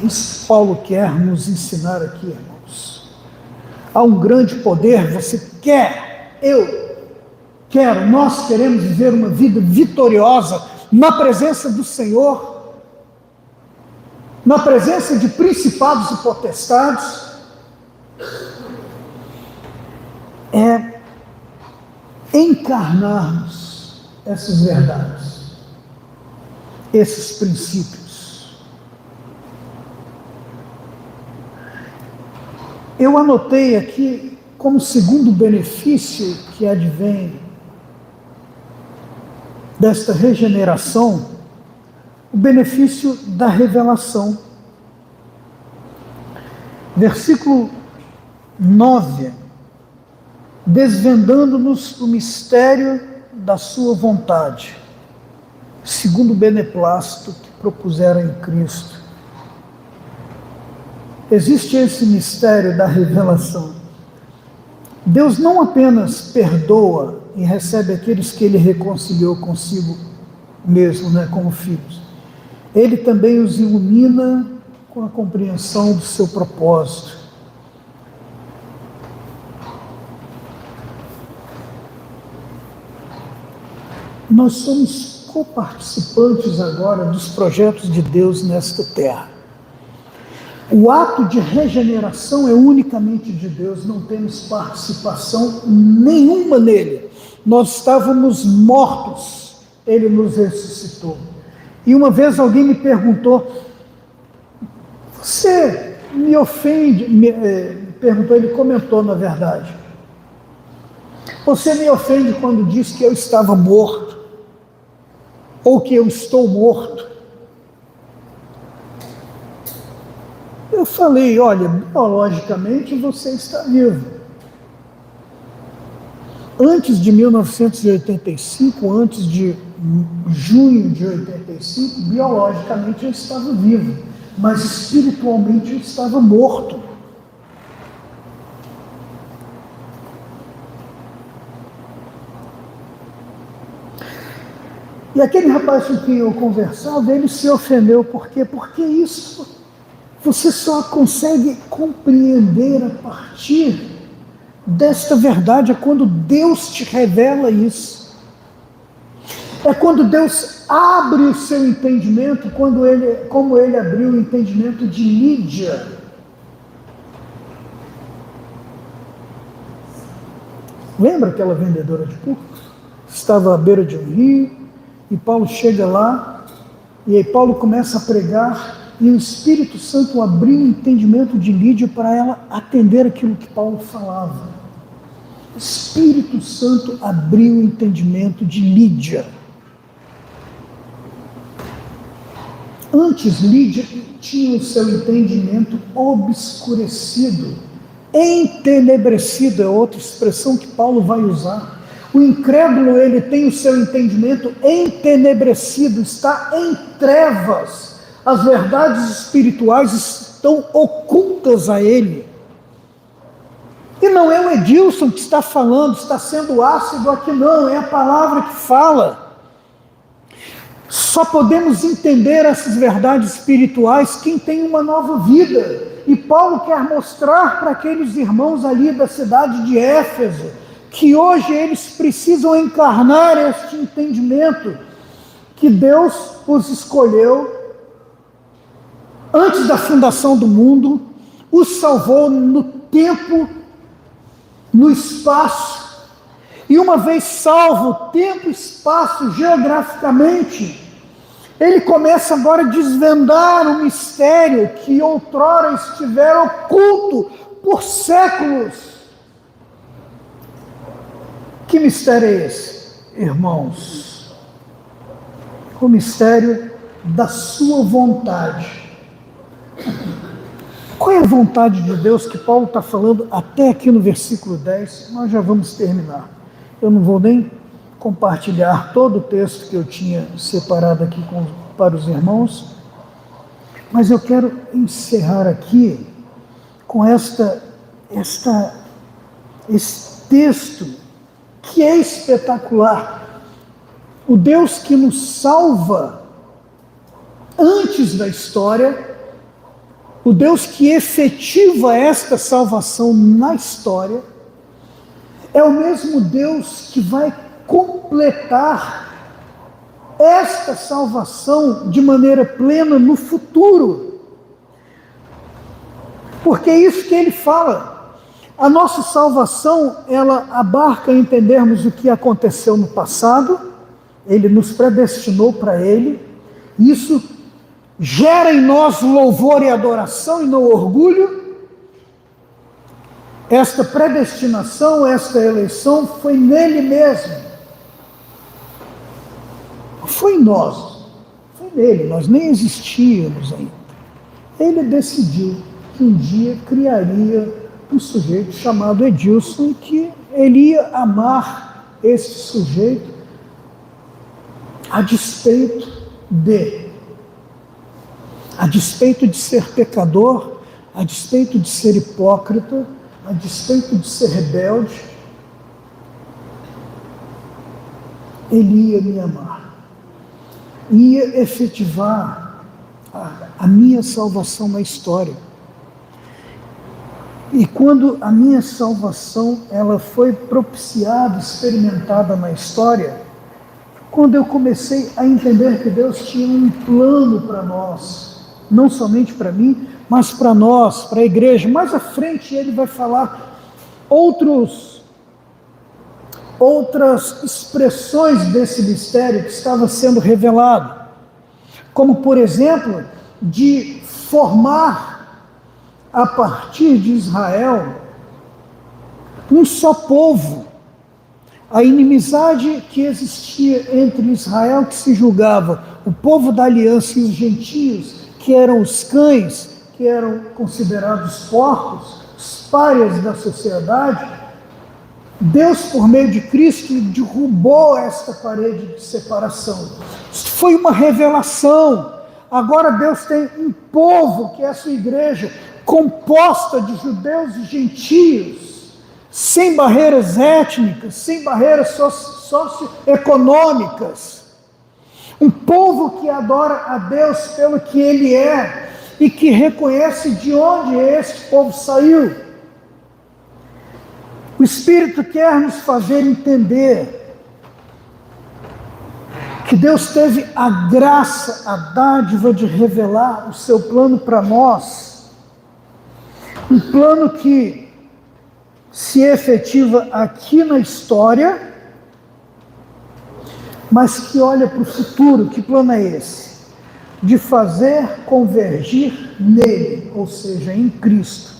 Isso Paulo quer nos ensinar aqui, irmãos. Há um grande poder, você quer nós queremos viver uma vida vitoriosa na presença do Senhor, na presença de principados e potestades, é encarnarmos essas verdades, esses princípios. Eu anotei aqui como segundo benefício que advém desta regeneração, o benefício da revelação. Versículo 9, desvendando-nos o mistério da sua vontade, segundo o beneplácito que propuseram em Cristo. Existe esse mistério da revelação. Deus não apenas perdoa e recebe aqueles que Ele reconciliou consigo mesmo, como filhos. Ele também os ilumina com a compreensão do seu propósito. Nós somos coparticipantes agora dos projetos de Deus nesta terra. O ato de regeneração é unicamente de Deus, não temos participação nenhuma nele. Nós estávamos mortos, Ele nos ressuscitou. E uma vez alguém me perguntou, você me ofende, perguntou, ele comentou na verdade, você me ofende quando diz que eu estava morto, ou que eu estou morto? Eu falei, olha, biologicamente você está vivo. Antes de 1985, antes de junho de 85, biologicamente eu estava vivo, mas espiritualmente eu estava morto. E aquele rapaz com quem eu conversava, ele se ofendeu. Por quê? Porque isso você só consegue compreender a partir desta verdade, é quando Deus te revela isso. É quando Deus abre o seu entendimento, como Ele abriu o entendimento de Lídia. Lembra aquela vendedora de púrpura? Estava à beira de um rio, e Paulo chega lá, e aí Paulo começa a pregar, e o Espírito Santo abriu o entendimento de Lídia para ela atender aquilo que Paulo falava. O Espírito Santo abriu o entendimento de Lídia. Antes, Lídia tinha o seu entendimento obscurecido, entenebrecido, é outra expressão que Paulo vai usar. O incrédulo, ele tem o seu entendimento entenebrecido, está em trevas. As verdades espirituais estão ocultas a ele. E não é o Edilson que está falando, está sendo ácido aqui, não, é a palavra que fala. Só podemos entender essas verdades espirituais quem tem uma nova vida. E Paulo quer mostrar para aqueles irmãos ali da cidade de Éfeso, que hoje eles precisam encarnar este entendimento, que Deus os escolheu antes da fundação do mundo, os salvou no tempo, no espaço, e uma vez salvo tempo e espaço geograficamente, ele começa agora a desvendar um mistério que outrora estivera oculto por séculos. Que mistério é esse, irmãos? O mistério da sua vontade. Qual é a vontade de Deus que Paulo está falando até aqui no versículo 10? Nós já vamos terminar. Eu não vou nem compartilhar todo o texto que eu tinha separado aqui para os irmãos, mas eu quero encerrar aqui com esse texto que é espetacular. O Deus que nos salva antes da história, o Deus que efetiva esta salvação na história, é o mesmo Deus que vai completar esta salvação de maneira plena no futuro. Porque é isso que ele fala. A nossa salvação, ela abarca entendermos o que aconteceu no passado, ele nos predestinou para ele, isso gera em nós louvor e adoração e não orgulho. Esta predestinação, esta eleição foi nele mesmo. Foi em nós, foi nele, nós nem existíamos ainda. Ele decidiu que um dia criaria um sujeito chamado Edilson e que ele ia amar esse sujeito a despeito de ser pecador, a despeito de ser hipócrita, a despeito de ser rebelde, ele ia me amar. Ia efetivar a minha salvação na história. E quando a minha salvação ela foi propiciada, experimentada na história, quando eu comecei a entender que Deus tinha um plano para nós, não somente para mim, mas para nós, para a igreja. Mais à frente ele vai falar outras expressões desse mistério que estava sendo revelado, como, por exemplo, de formar a partir de Israel um só povo. A inimizade que existia entre Israel, que se julgava o povo da aliança, e os gentios, que eram os cães, que eram considerados porcos, os párias da sociedade, Deus, por meio de Cristo, derrubou esta parede de separação. Isso foi uma revelação. Agora Deus tem um povo, que é a sua igreja, composta de judeus e gentios, sem barreiras étnicas, sem barreiras socioeconômicas. Um povo que adora a Deus pelo que Ele é e que reconhece de onde este povo saiu. O Espírito quer nos fazer entender que Deus teve a graça, a dádiva de revelar o seu plano para nós. Um plano que se efetiva aqui na história, mas que olha para o futuro. Que plano é esse? De fazer convergir nele, ou seja, em Cristo,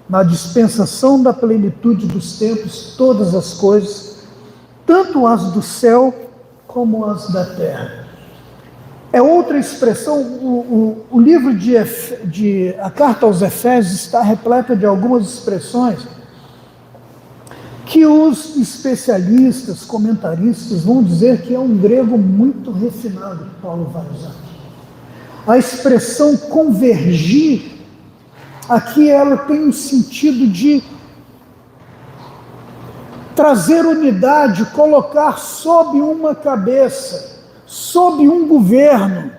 na dispensação da plenitude dos tempos, todas as coisas, tanto as do céu como as da terra. É outra expressão. O livro a carta aos Efésios está repleta de algumas expressões que os especialistas, comentaristas vão dizer que é um grego muito refinado que Paulo vai usar. A expressão convergir, aqui ela tem um sentido de trazer unidade, colocar sob uma cabeça, sob um governo,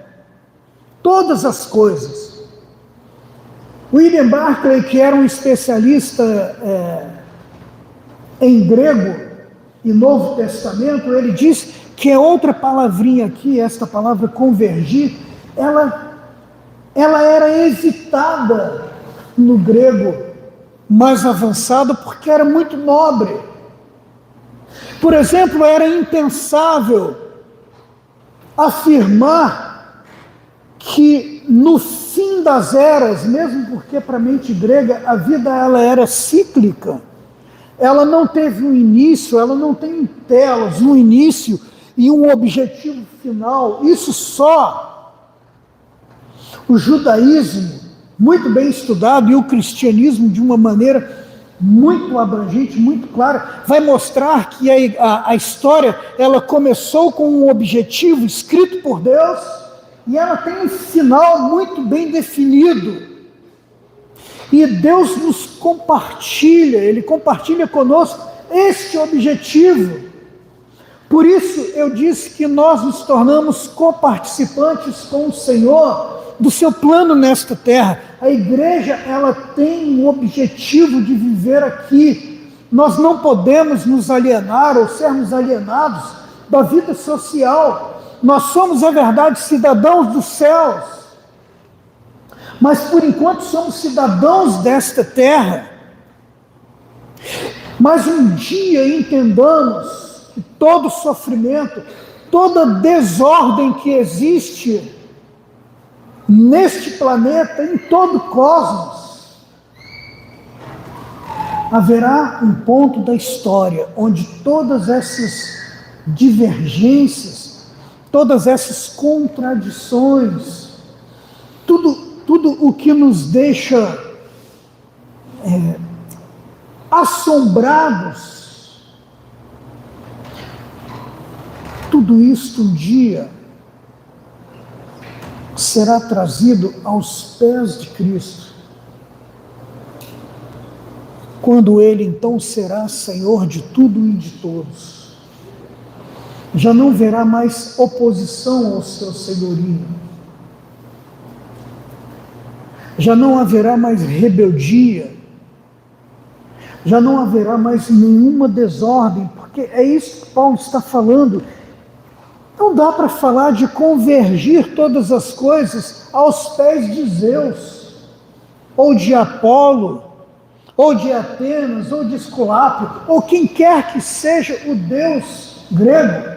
todas as coisas. William Barclay, que era um especialista em grego e Novo Testamento, ele diz que é outra palavrinha aqui, esta palavra convergir, ela era evitada no grego mais avançado porque era muito nobre. Por exemplo, era impensável afirmar que no fim das eras, mesmo porque para a mente grega a vida ela era cíclica, ela não teve um início, ela não tem um telos, um início e um objetivo final. Isso só o judaísmo, muito bem estudado, e o cristianismo, de uma maneira muito abrangente, muito clara, vai mostrar que a história ela começou com um objetivo escrito por Deus e ela tem um final muito bem definido. E Deus nos compartilha, Ele compartilha conosco este objetivo. Por isso eu disse que nós nos tornamos coparticipantes com o Senhor do seu plano nesta terra. A igreja ela tem um objetivo de viver aqui Nós não podemos nos alienar ou sermos alienados da vida social. Nós somos, é verdade, cidadãos dos céus, mas por enquanto somos cidadãos desta terra. Mas um dia entendamos que todo sofrimento, toda desordem que existe neste planeta, em todo o cosmos, haverá um ponto da história onde todas essas divergências, todas essas contradições, tudo o que nos deixa assombrados, tudo isto um dia será trazido aos pés de Cristo, quando Ele então será Senhor de tudo e de todos. Já não haverá mais oposição ao seu senhorio, já não haverá mais rebeldia, já não haverá mais nenhuma desordem, porque é isso que Paulo está falando. Não dá para falar de convergir todas as coisas aos pés de Zeus, ou de Apolo, ou de Atenas, ou de Esculápio, ou quem quer que seja o Deus grego.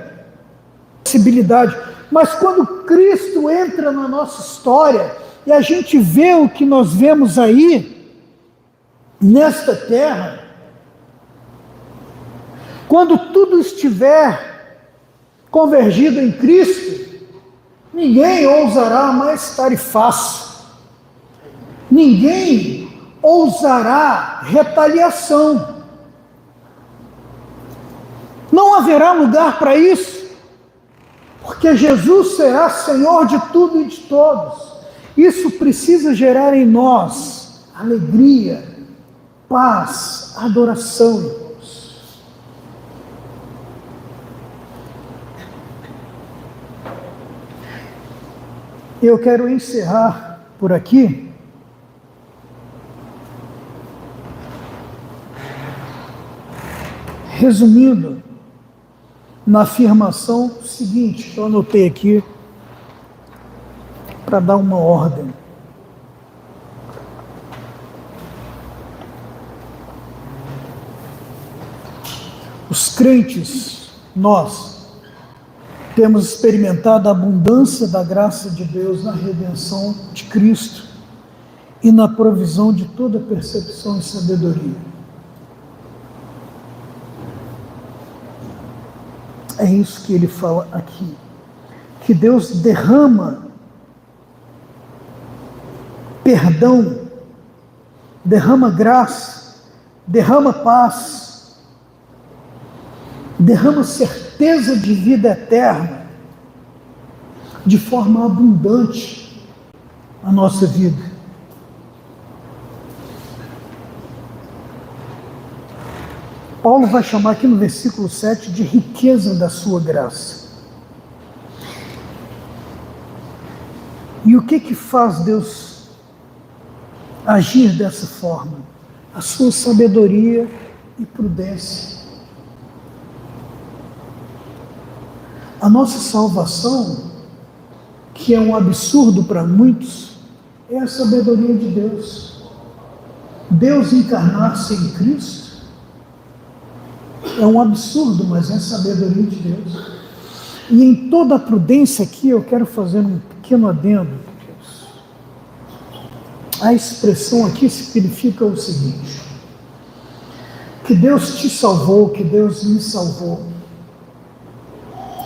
Possibilidade. Mas quando Cristo entra na nossa história, e a gente vê o que nós vemos aí, nesta terra, quando tudo estiver convergido em Cristo, ninguém ousará mais tarifaço, ninguém ousará retaliação, não haverá lugar para isso, porque Jesus será Senhor de tudo e de todos. Isso precisa gerar em nós alegria, paz, adoração, irmãos. Eu quero encerrar por aqui resumindo na afirmação seguinte, que eu anotei aqui para dar uma ordem. Os crentes, nós, temos experimentado a abundância da graça de Deus na redenção de Cristo e na provisão de toda percepção e sabedoria. É isso que ele fala aqui, que Deus derrama perdão, derrama graça, derrama paz, derrama certeza de vida eterna, de forma abundante a nossa vida. Paulo vai chamar aqui no versículo 7 de riqueza da sua graça. E o que faz Deus agir dessa forma? A sua sabedoria e prudência. A nossa salvação, que é um absurdo para muitos, é a sabedoria de Deus. Deus encarnar-se em Cristo é um absurdo, mas é a sabedoria de Deus. E em toda a prudência aqui, eu quero fazer um pequeno adendo. A expressão aqui significa o seguinte: que Deus te salvou, que Deus me salvou,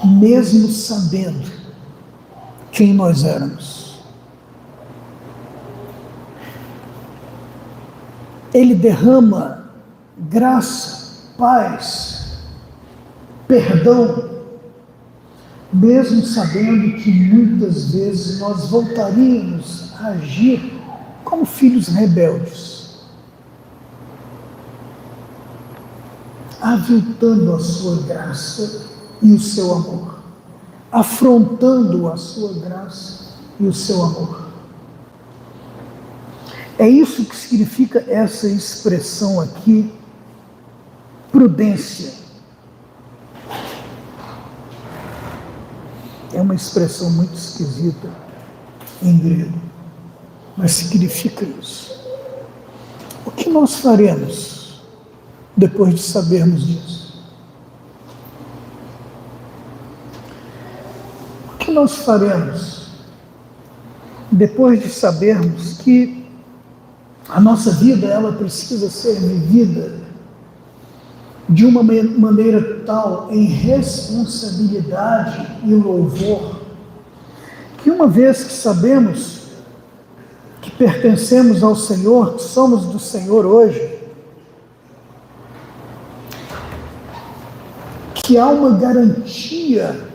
mesmo sabendo quem nós éramos. Ele derrama graça, paz, perdão, mesmo sabendo que muitas vezes nós voltaríamos a agir como filhos rebeldes, aviltando a sua graça e o seu amor, afrontando a sua graça e o seu amor. É isso que significa essa expressão aqui, prudência. É uma expressão muito esquisita em grego, mas significa isso. O que nós faremos depois de sabermos disso? O que nós faremos depois de sabermos que a nossa vida ela precisa ser vivida de uma maneira tal em responsabilidade e louvor, que uma vez que sabemos que pertencemos ao Senhor, que somos do Senhor hoje, que há uma garantia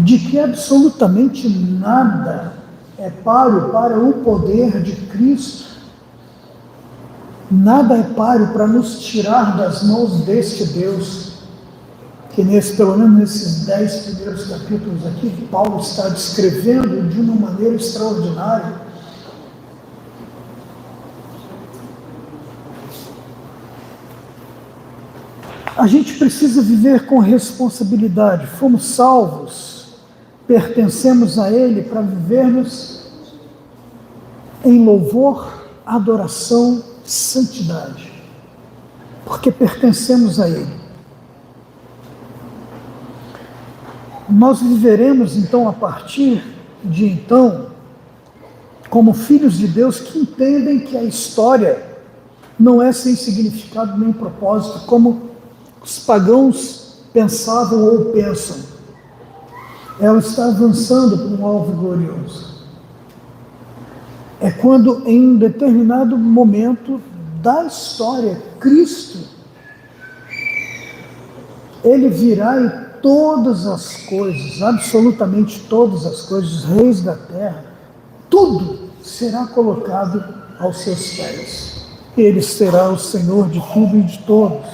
de que absolutamente nada é páreo para o poder de Cristo, nada é páreo para nos tirar das mãos deste Deus, que pelo menos nesses 10 primeiros capítulos aqui, Paulo está descrevendo de uma maneira extraordinária. A gente precisa viver com responsabilidade. Fomos salvos, pertencemos a Ele para vivermos em louvor, adoração, santidade, porque pertencemos a Ele. Nós viveremos então a partir de então como filhos de Deus que entendem que a história não é sem significado nem propósito, como os pagãos pensavam ou pensam. Ela está avançando para um alvo glorioso. É quando, em um determinado momento da história, Cristo, Ele virá e todas as coisas, absolutamente todas as coisas, os reis da terra, tudo será colocado aos seus pés. Ele será o Senhor de tudo e de todos.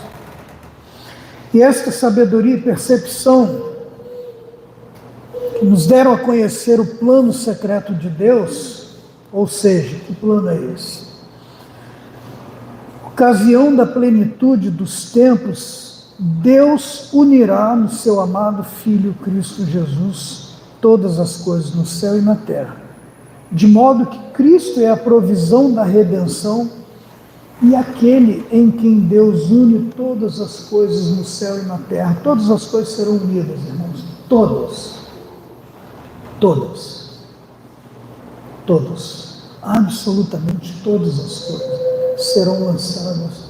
E esta sabedoria e percepção que nos deram a conhecer o plano secreto de Deus, ou seja, que plano é esse? Ocasião da plenitude dos tempos, Deus unirá no seu amado Filho Cristo Jesus todas as coisas no céu e na terra, de modo que Cristo é a provisão da redenção e aquele em quem Deus une todas as coisas no céu e na terra. Todas as coisas serão unidas, irmãos, todas, absolutamente todas as coisas serão lançadas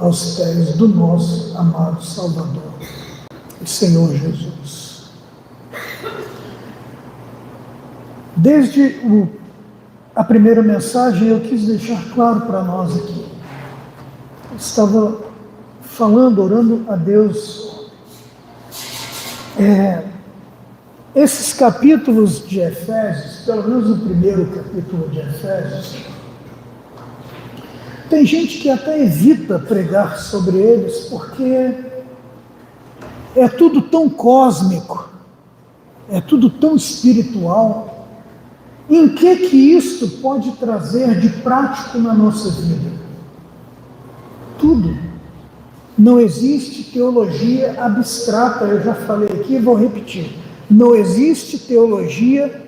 aos pés do nosso amado Salvador, o Senhor Jesus. Desde a primeira mensagem eu quis deixar claro para nós aqui. Eu estava falando, orando a Deus. Esses capítulos de Efésios, pelo menos o primeiro capítulo de Efésios, tem gente que até evita pregar sobre eles, porque é tudo tão cósmico, é tudo tão espiritual. Em que isto pode trazer de prático na nossa vida? Tudo. Não existe teologia abstrata, eu já falei aqui e vou repetir. Não existe teologia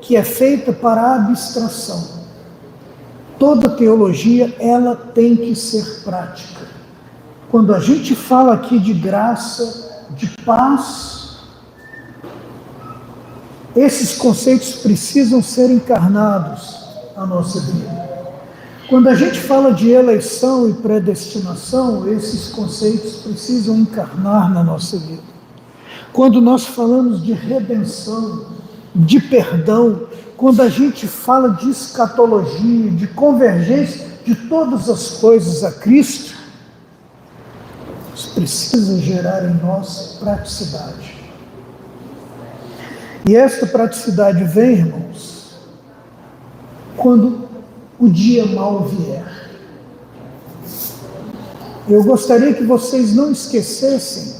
que é feita para a abstração. Toda teologia, ela tem que ser prática. Quando a gente fala aqui de graça, de paz, esses conceitos precisam ser encarnados na nossa vida. Quando a gente fala de eleição e predestinação, esses conceitos precisam encarnar na nossa vida. Quando nós falamos de redenção, de perdão, quando a gente fala de escatologia, de convergência de todas as coisas a Cristo, isso precisa gerar em nós praticidade. E esta praticidade vem, irmãos, quando o dia mau vier. Eu gostaria que vocês não esquecessem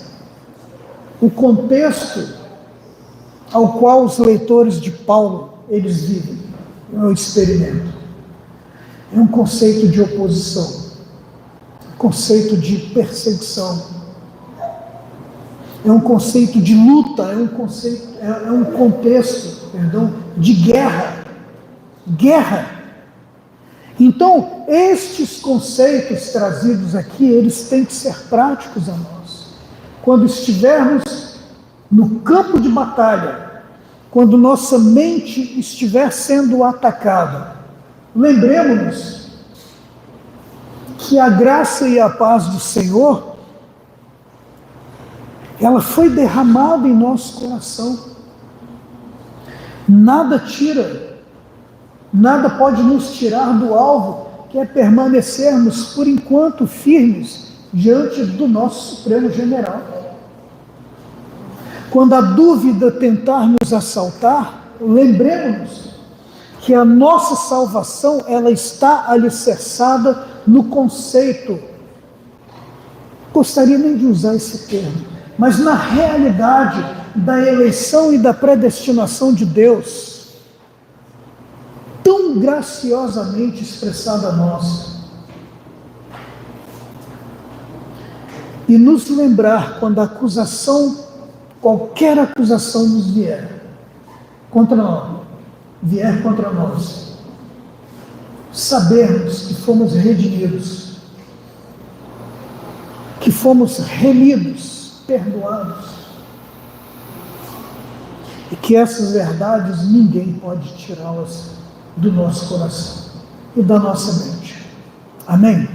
o contexto ao qual os leitores de Paulo, eles vivem, é um experimento. É um conceito de oposição. conceito de perseguição, é um conceito de luta, é um contexto, de guerra. Então, estes conceitos trazidos aqui, eles têm que ser práticos a nós. Quando estivermos no campo de batalha, quando nossa mente estiver sendo atacada, lembremos-nos que a graça e a paz do Senhor, ela foi derramada em nosso coração. Nada pode nos tirar do alvo, que é permanecermos por enquanto firmes diante do nosso Supremo General. Quando a dúvida tentar nos assaltar, lembremos-nos que a nossa salvação, ela está alicerçada no conceito, gostaria nem de usar esse termo, mas na realidade da eleição e da predestinação de Deus, tão graciosamente expressada a nós. E nos lembrar quando a acusação, qualquer acusação nos vier contra nós, sabermos que fomos redimidos, que fomos remidos, perdoados, e que essas verdades ninguém pode tirá-las do nosso coração e da nossa mente. Amém?